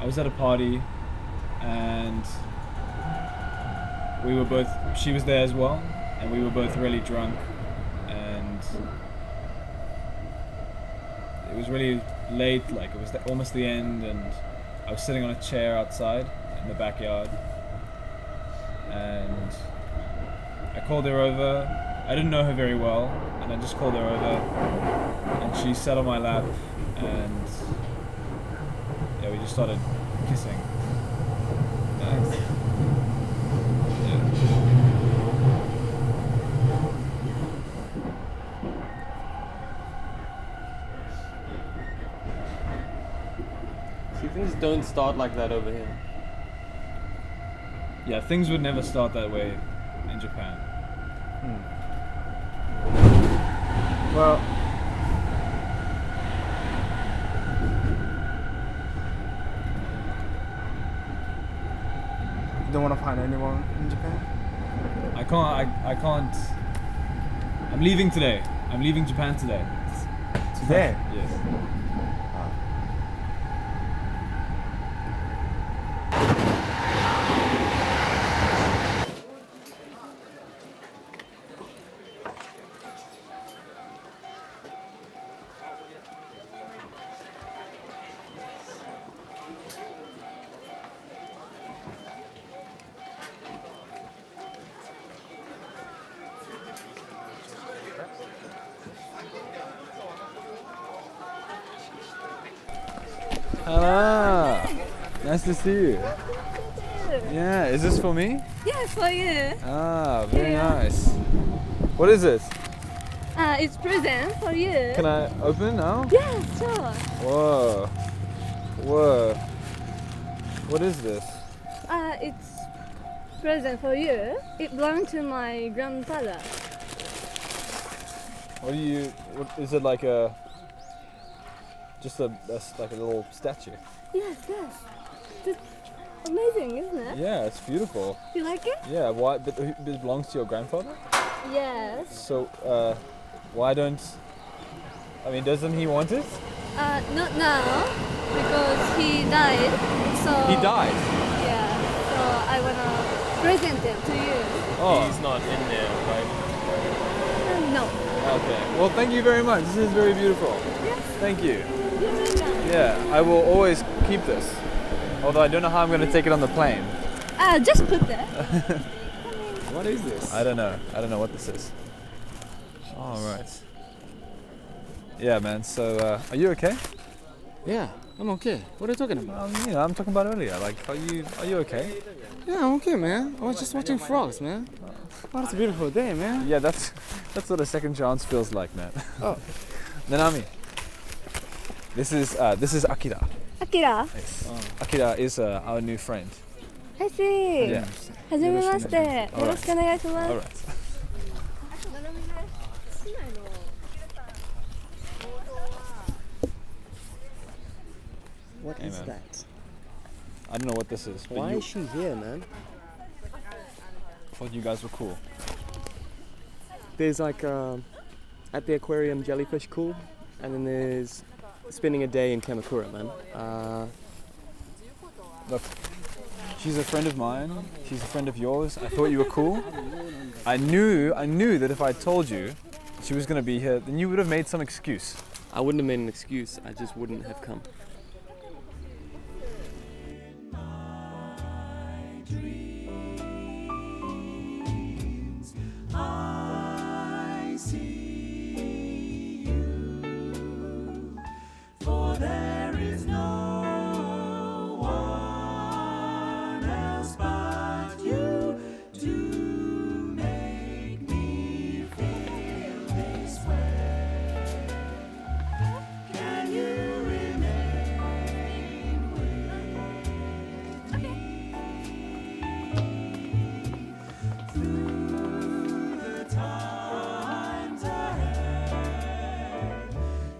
I was at a party, and she was there as well, and we were both really drunk, and it was really late, like it was almost the end, and I was sitting on a chair outside in the backyard, and I called her over. I didn't know her very well, and I just called her over, and she sat on my lap, and yeah, we just started kissing. Nice. Yeah. See, things don't start like that over here. Yeah, things would never start that way in Japan. Well, you don't want to find anyone in Japan? I can't. I'm leaving today. I'm leaving Japan today. Today? Yes. Hello. Nice to see you. Yeah, is this for me? Yes, for you. Ah, very Yeah. nice. What is it? It's present for you. Can I open now? Yeah, sure. Whoa. Whoa. What is this? It's present for you. It belonged to my grandfather. What is it like a like a little statue? Yes. Just amazing, isn't it? Yeah, it's beautiful. You like it? Yeah, why? But it belongs to your grandfather? Yes. So, why don't? I mean, doesn't he want it? Not now, because he died. So He died. Yeah. So I wanna present it to you. Oh. He's not in there, right? No. Okay. Well, thank you very much. This is very beautiful. Yes. Thank you. You're welcome. Yeah, I will always keep this. Although I don't know how I'm going to take it on the plane. Just put that. What is this? I don't know. I don't know what this is. All right. Yeah, man. So, are you okay? Yeah, I'm okay. What are you talking about? I'm talking about earlier. Like, are you okay? Yeah, I'm okay, man. I was just watching frogs, man. Oh, it's a beautiful day, man. Yeah, that's what a second chance feels like, man. Oh. Nanami. This is Akira. Akira. Yes. Akira is our new friend. I see. Yeah. はじめまして。よろしくお願いします。 All right. What Hey, is man. that? I don't know what this is. But Why you, is she here, man? thought you guys were cool. There's like at the aquarium jellyfish cool, and then there's spending a day in Kamakura, man. Look, she's a friend of mine. She's a friend of yours. I thought you were cool. I knew that if I told you she was gonna be here, then you would have made some excuse. I wouldn't have made an excuse. I just wouldn't have come. I see you, for there is no one else but you to make me feel this way. Can you remain with me through the times ahead?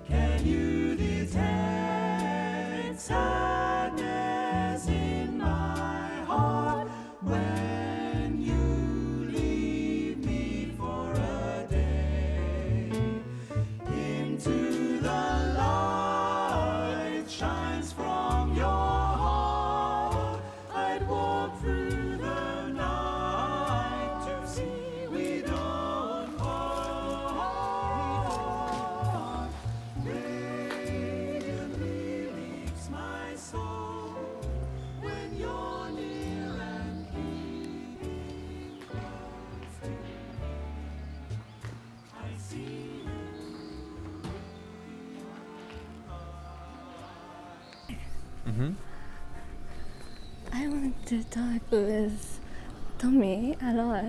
Can you detect sadness in my heart when you leave me for a day? Into the light shines from your heart. I'd walk through the night to see we don't part. Radiantly leaves my soul when you're near and keeping close to me. I see Mm-hmm. I want to talk with Tommy a lot,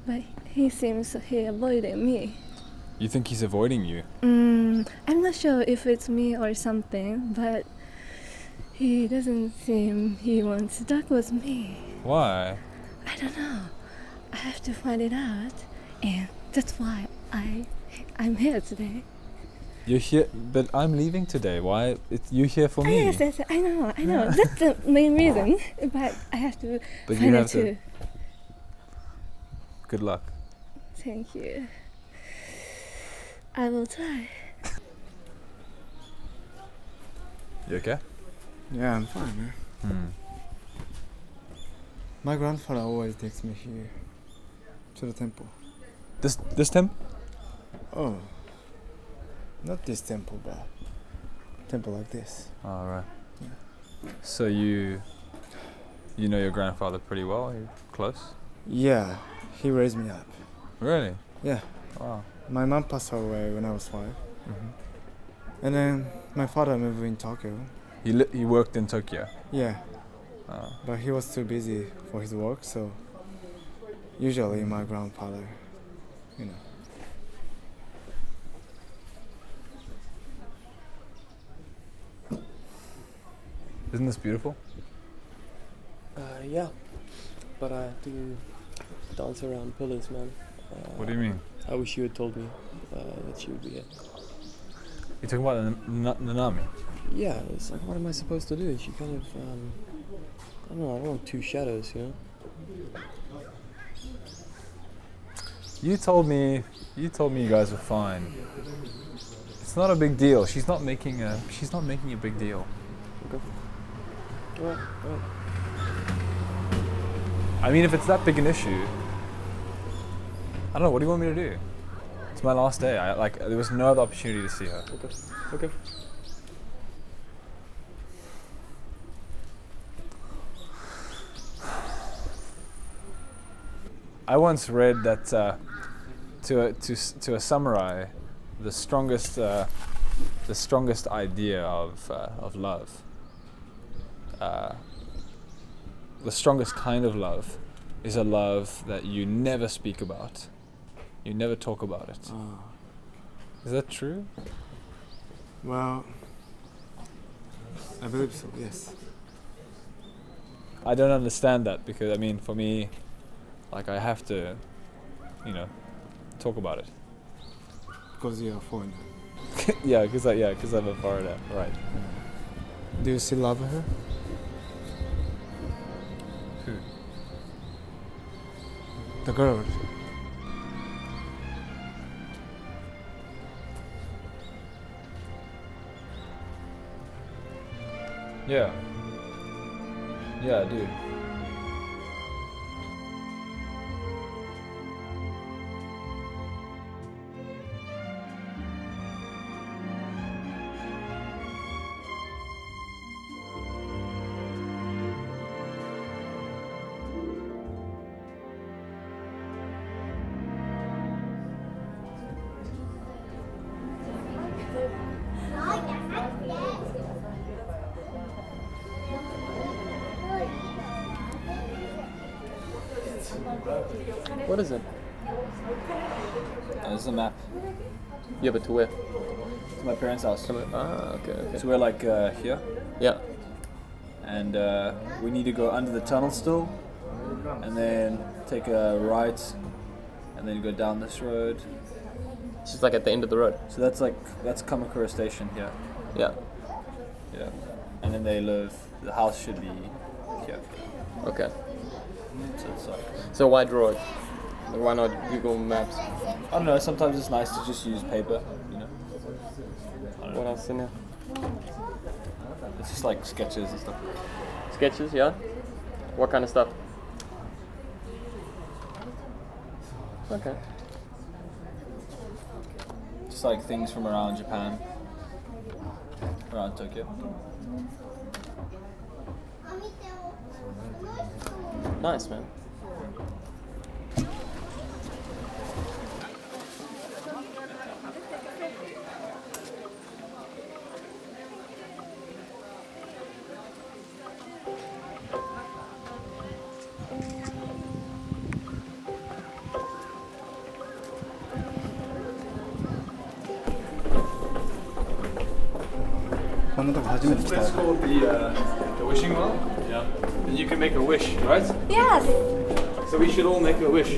but he seems he avoided me. You think he's avoiding you? I'm not sure if it's me or something, but he doesn't seem he wants to talk with me. Why? I don't know. I have to find it out, and that's why I'm here today. You're here, but I'm leaving today. Why? You're here for me. Yes, I know. That's the main reason, but I have to But you find have it to- too. Good luck. Thank you. I will try. You okay? Yeah, I'm fine, man. Hmm. My grandfather always takes me here to the temple. This temple? Oh, not this temple, but temple like this. All right. So you know your grandfather pretty well. You're close. Yeah, he raised me up. Really? Yeah. Wow. My mom passed away when I was 5. And then my father moved in Tokyo. He worked in Tokyo. Yeah. Oh. But he was too busy for his work, so usually my grandfather, you know. Isn't this beautiful? Yeah, but I have to dance around pillars, man. What do you mean? I wish you had told me that she would be here. You're talking about Nanami? Yeah, it's like, what am I supposed to do? She kind of, I don't know, I don't want two shadows, you know? You told me you guys were fine. It's not a big deal. She's not making a big deal. Okay. Alright. I mean, if it's that big an issue, I don't know. What do you want me to do? It's my last day. There was no other opportunity to see her. Okay. I once read that to a samurai, the strongest idea of love, the strongest kind of love, is a love that you never speak about. You never talk about it. Oh. Is that true? Well, I believe so, yes. I don't understand that because, I mean, for me, like, I have to, talk about it. Because you're a foreigner. Yeah, because I'm a foreigner, right. Do you still love her? Who? the girl. Yeah. Yeah, I do. What is it? This is a map. Yeah, but to where? To my parents' house. Okay. So we're like here. Yeah. And we need to go under the tunnel still, and then take a right, and then go down this road. It's just like at the end of the road. So that's Kamakura Station here. Yeah. Yeah. And then they live. The house should be here. Okay. So it's like. So why draw it? Why not Google Maps? I don't know. Sometimes it's nice to just use paper. You know. What else in there? It's just like sketches and stuff. Sketches, yeah. What kind of stuff? Okay. Just like things from around Japan, around Tokyo. Nice, man. This place called the wishing well. Yeah. And you can make a wish, right? Yes. So we should all make a wish.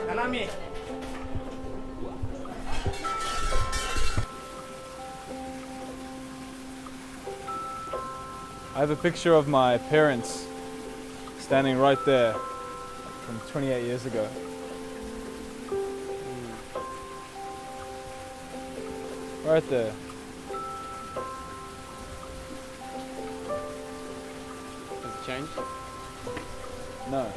Nanami. I have a picture of my parents standing right there from 28 years ago. Right there. Has it changed? No.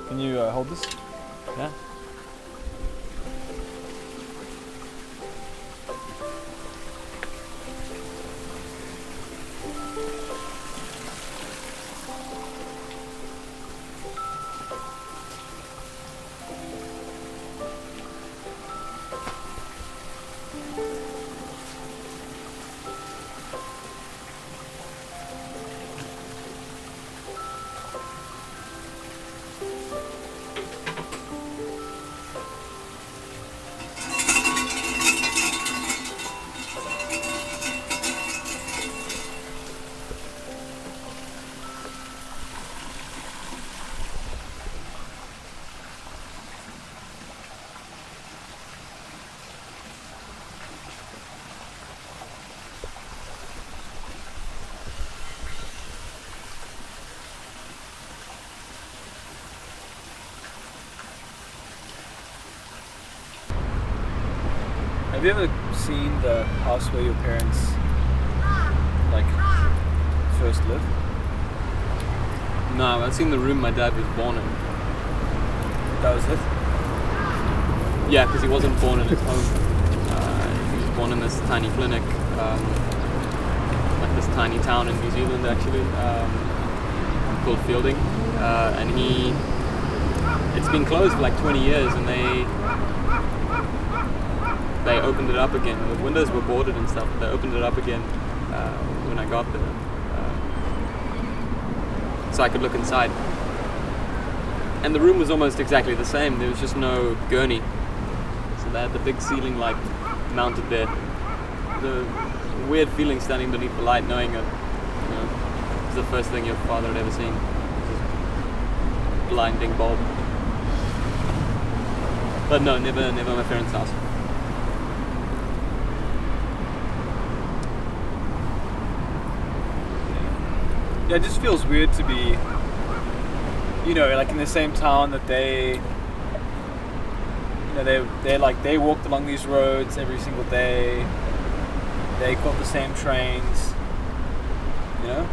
Can you hold this? Yeah. Have you ever seen the house where your parents like first lived? No, I've seen the room my dad was born in. That was it? Yeah, because he wasn't born in his home. He was born in this tiny clinic, like this tiny town in New Zealand actually, called Fielding. And it's been closed for like 20 years, and they opened it up again. The windows were boarded and stuff. They opened it up again when I got there, so I could look inside. And the room was almost exactly the same. There was just no gurney, so they had the big ceiling light mounted there. The weird feeling standing beneath the light, knowing that it's the first thing your father had ever seen. This blinding bulb. But no, never my parents' house. Yeah, it just feels weird to be, like in the same town that they walked along these roads every single day. They caught the same trains, Yeah.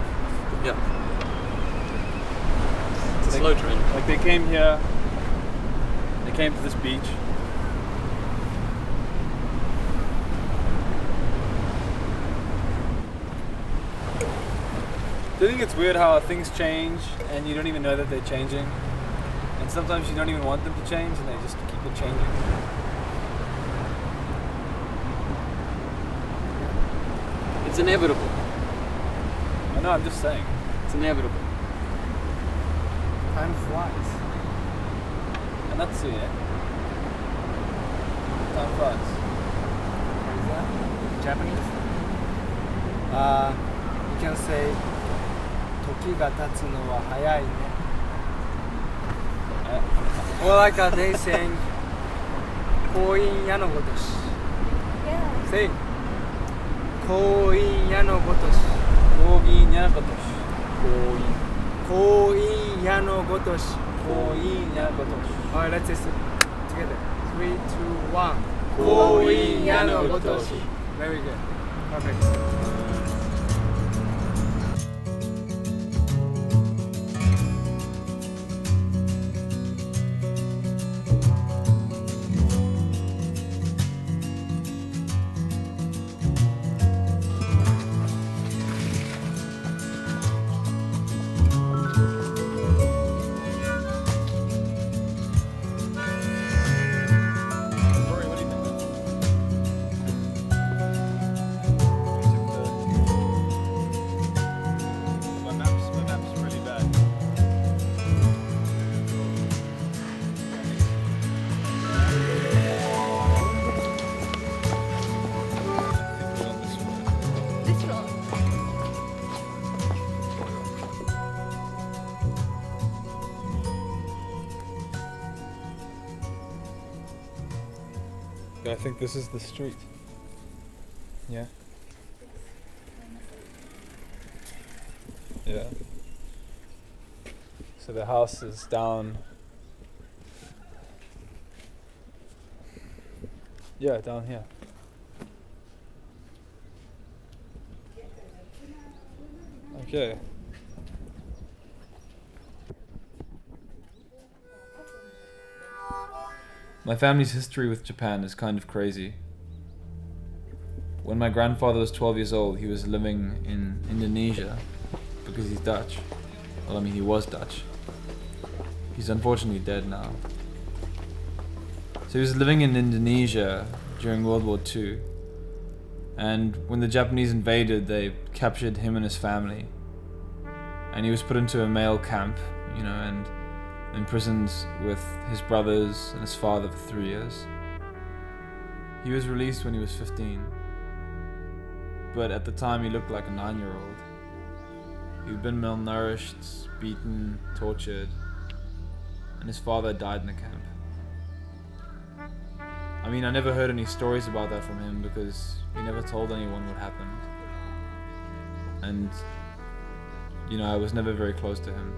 It's a slow train. Like they came here, they came to this beach. Do you think it's weird how things change and you don't even know that they're changing? And sometimes you don't even want them to change and they just keep it changing? It's inevitable. I know, I'm just saying. It's inevitable. Time flies. And that's it, yeah? Time flies. What is that? Japanese? You can say 時が経つのは早いね. Or like they saying 婚姻矢のごとし. Yeah. Say 婚姻矢のごとし. 婚姻やなことし. 婚姻矢のごとし. 婚姻やなことし. Alright, let's listen together. 3, 2, 1. 婚姻矢のごとし. Very good. Perfect. Rory, what do you think? My map's really bad. This one. I think this is the street. Yeah. Yeah. So the house is down. Yeah, down here. Okay. My family's history with Japan is kind of crazy. When my grandfather was 12 years old, he was living in Indonesia because he's Dutch. Well, I mean, he was Dutch. He's unfortunately dead now. So he was living in Indonesia during World War II. And when the Japanese invaded, they captured him and his family. And he was put into a male camp, and imprisoned with his brothers and his father for 3 years. He was released when he was 15, but at the time he looked like a 9-year-old. He'd been malnourished, beaten, tortured, and his father died in the camp. I mean, I never heard any stories about that from him because he never told anyone what happened. And, I was never very close to him.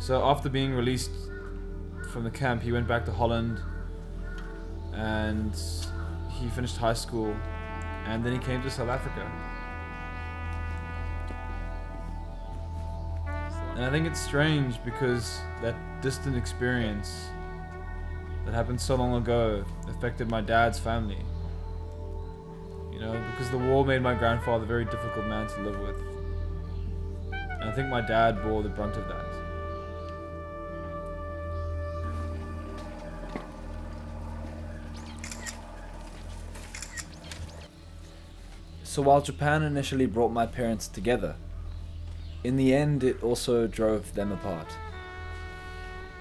So after being released from the camp, he went back to Holland and he finished high school, and then he came to South Africa. And I think it's strange because that distant experience that happened so long ago affected my dad's family. You know, because the war made my grandfather a very difficult man to live with. And I think my dad bore the brunt of that. So while Japan initially brought my parents together, in the end it also drove them apart.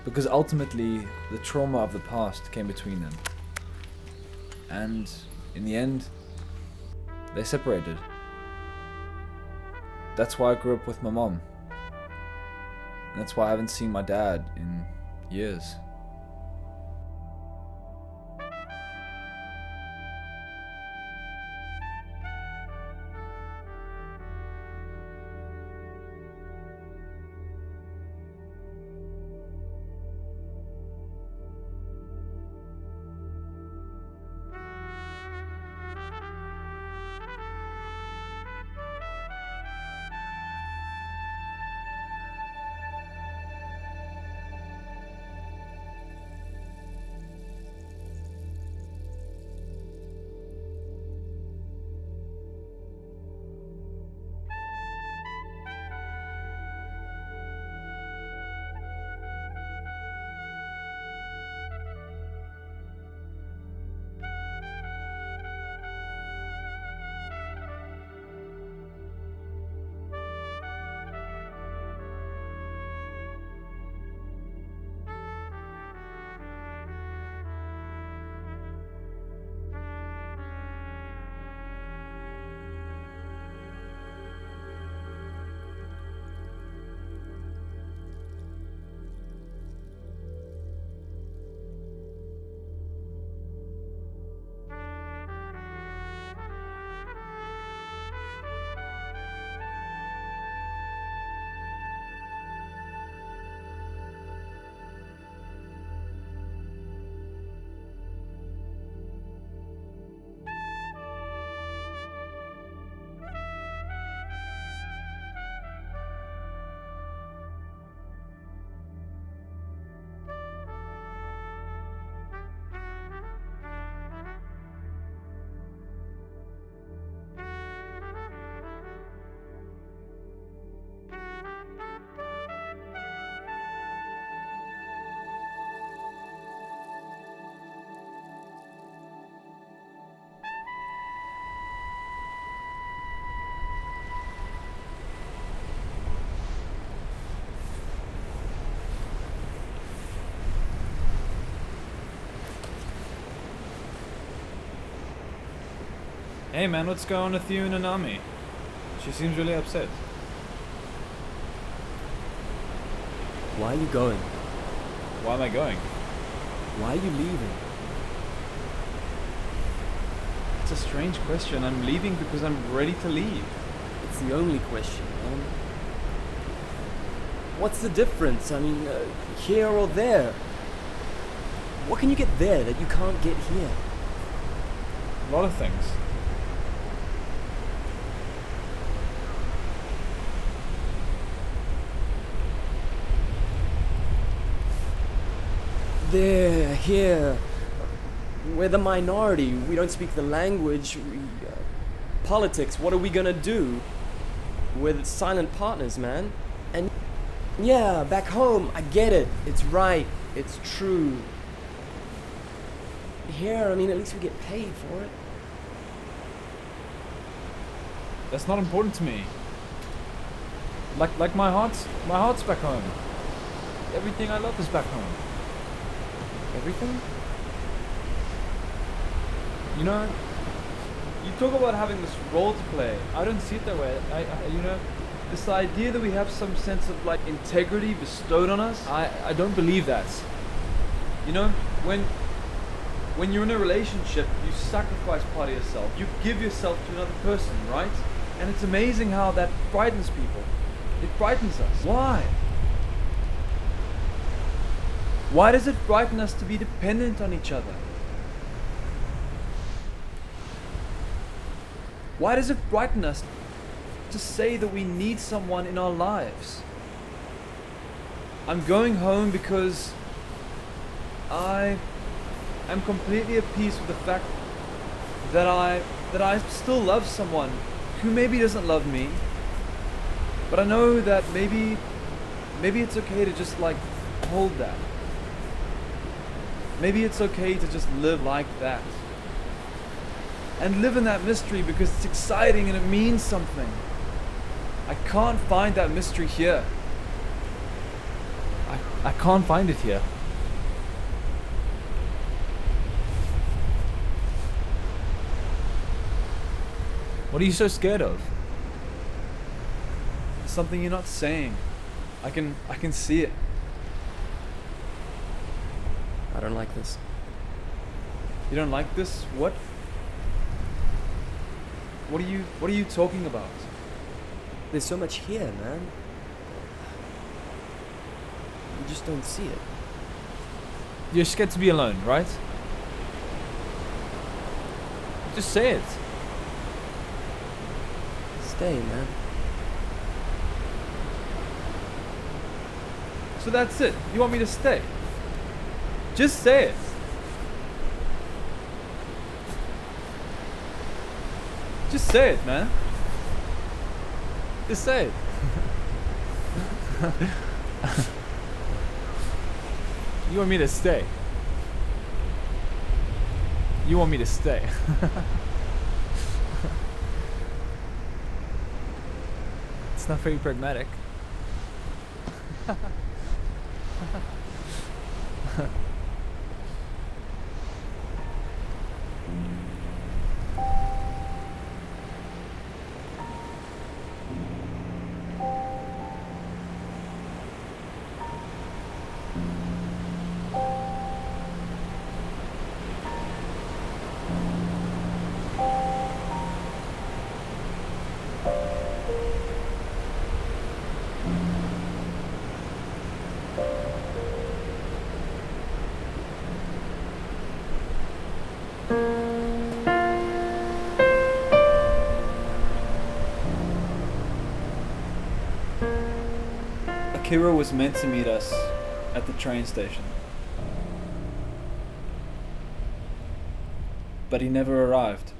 Because ultimately, the trauma of the past came between them. And in the end, they separated. That's why I grew up with my mom. And that's why I haven't seen my dad in years. Hey man, what's going on with you and Nanami? She seems really upset. Why are you going? Why am I going? Why are you leaving? It's a strange question. I'm leaving because I'm ready to leave. It's the only question, man. What's the difference? I mean, here or there? What can you get there that you can't get here? A lot of things. There, here. We're the minority. We don't speak the language. Politics, what are we gonna do? We're the silent partners, man. And yeah, back home, I get it. It's right. It's true. Here, I mean, at least we get paid for it. That's not important to me. Like my heart's back home. Everything I love is back home. Everything? You know, you talk about having this role to play. I don't see it that way. You know, this idea that we have some sense of like integrity bestowed on us, I don't believe that. You know, when you're in a relationship, you sacrifice part of yourself. You give yourself to another person, right? And it's amazing how that frightens people. It frightens us. Why? Why does it frighten us to be dependent on each other? Why does it frighten us to say that we need someone in our lives? I'm going home because I am completely at peace with the fact that I still love someone who maybe doesn't love me, but I know that maybe it's okay to just like hold that. Maybe it's okay to just live like that. And live in that mystery because it's exciting and it means something. I can't find that mystery here. I can't find it here. What are you so scared of? Something you're not saying. I can see it. I don't like this. You don't like this? What? What are you talking about? There's so much here, man. You just don't see it. You're scared to be alone, right? Just say it. Stay, man. So that's it. You want me to stay? Just say it. Just say it, man. Just say it. You want me to stay? You want me to stay? It's not very pragmatic. Akira was meant to meet us at the train station. But he never arrived.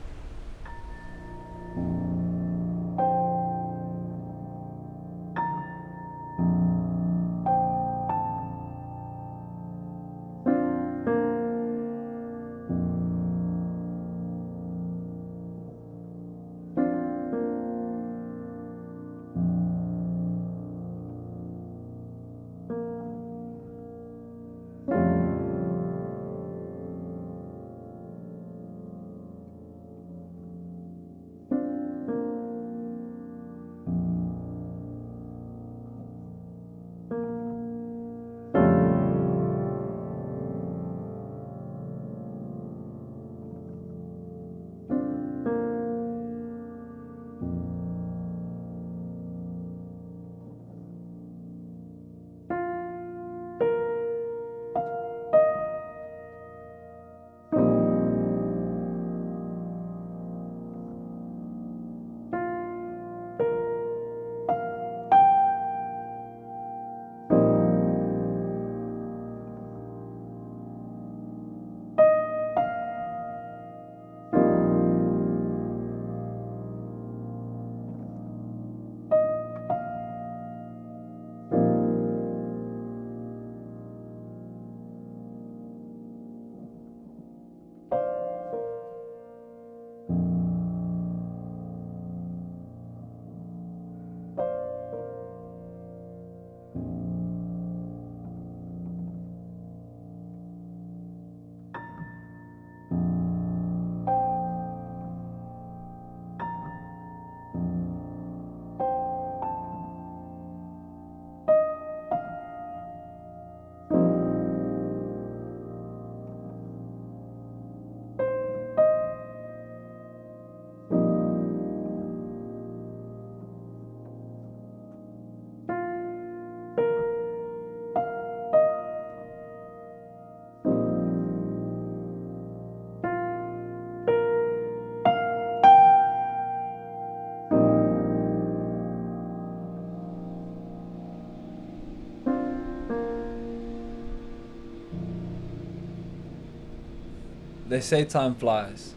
They say time flies.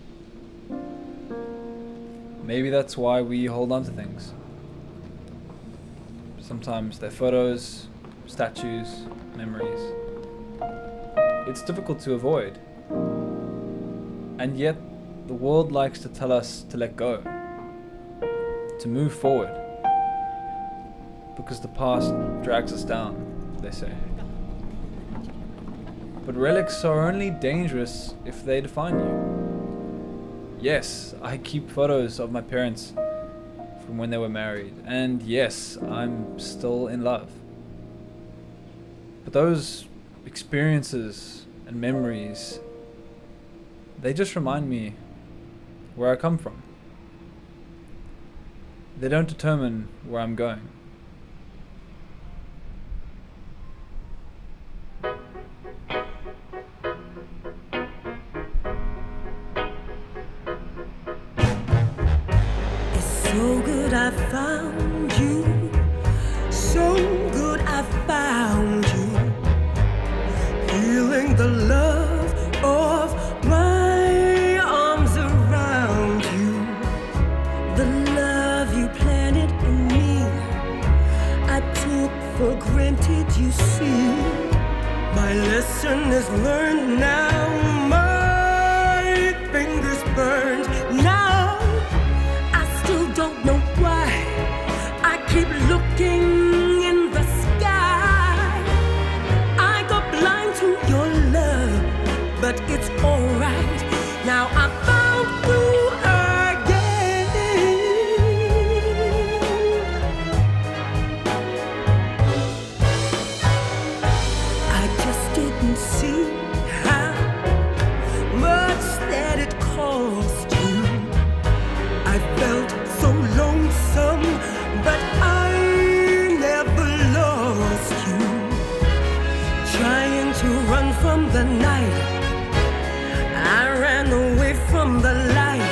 Maybe that's why we hold on to things. Sometimes they're photos, statues, memories. It's difficult to avoid. And yet, the world likes to tell us to let go, to move forward. Because the past drags us down, they say. But relics are only dangerous if they define you. Yes, I keep photos of my parents from when they were married, and yes, I'm still in love. But those experiences and memories, they just remind me where I come from. They don't determine where I'm going. So good I found you, so good I found you, feeling the love of my arms around you, the love you planted in me, I took for granted, you see, my lesson is learned now, my fingers burned now. Don't know why I keep looking in the sky. I got blind to your love, but it's alright. Now I found you again. I just didn't see how much that it cost you. I felt so lonesome, but I never lost you. Trying to run from the night, I ran away from the light.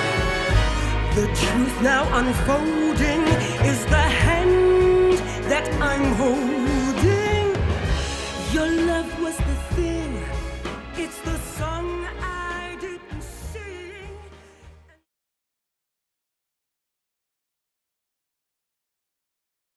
The truth now unfolding is the hand that I'm holding. Your love was the thing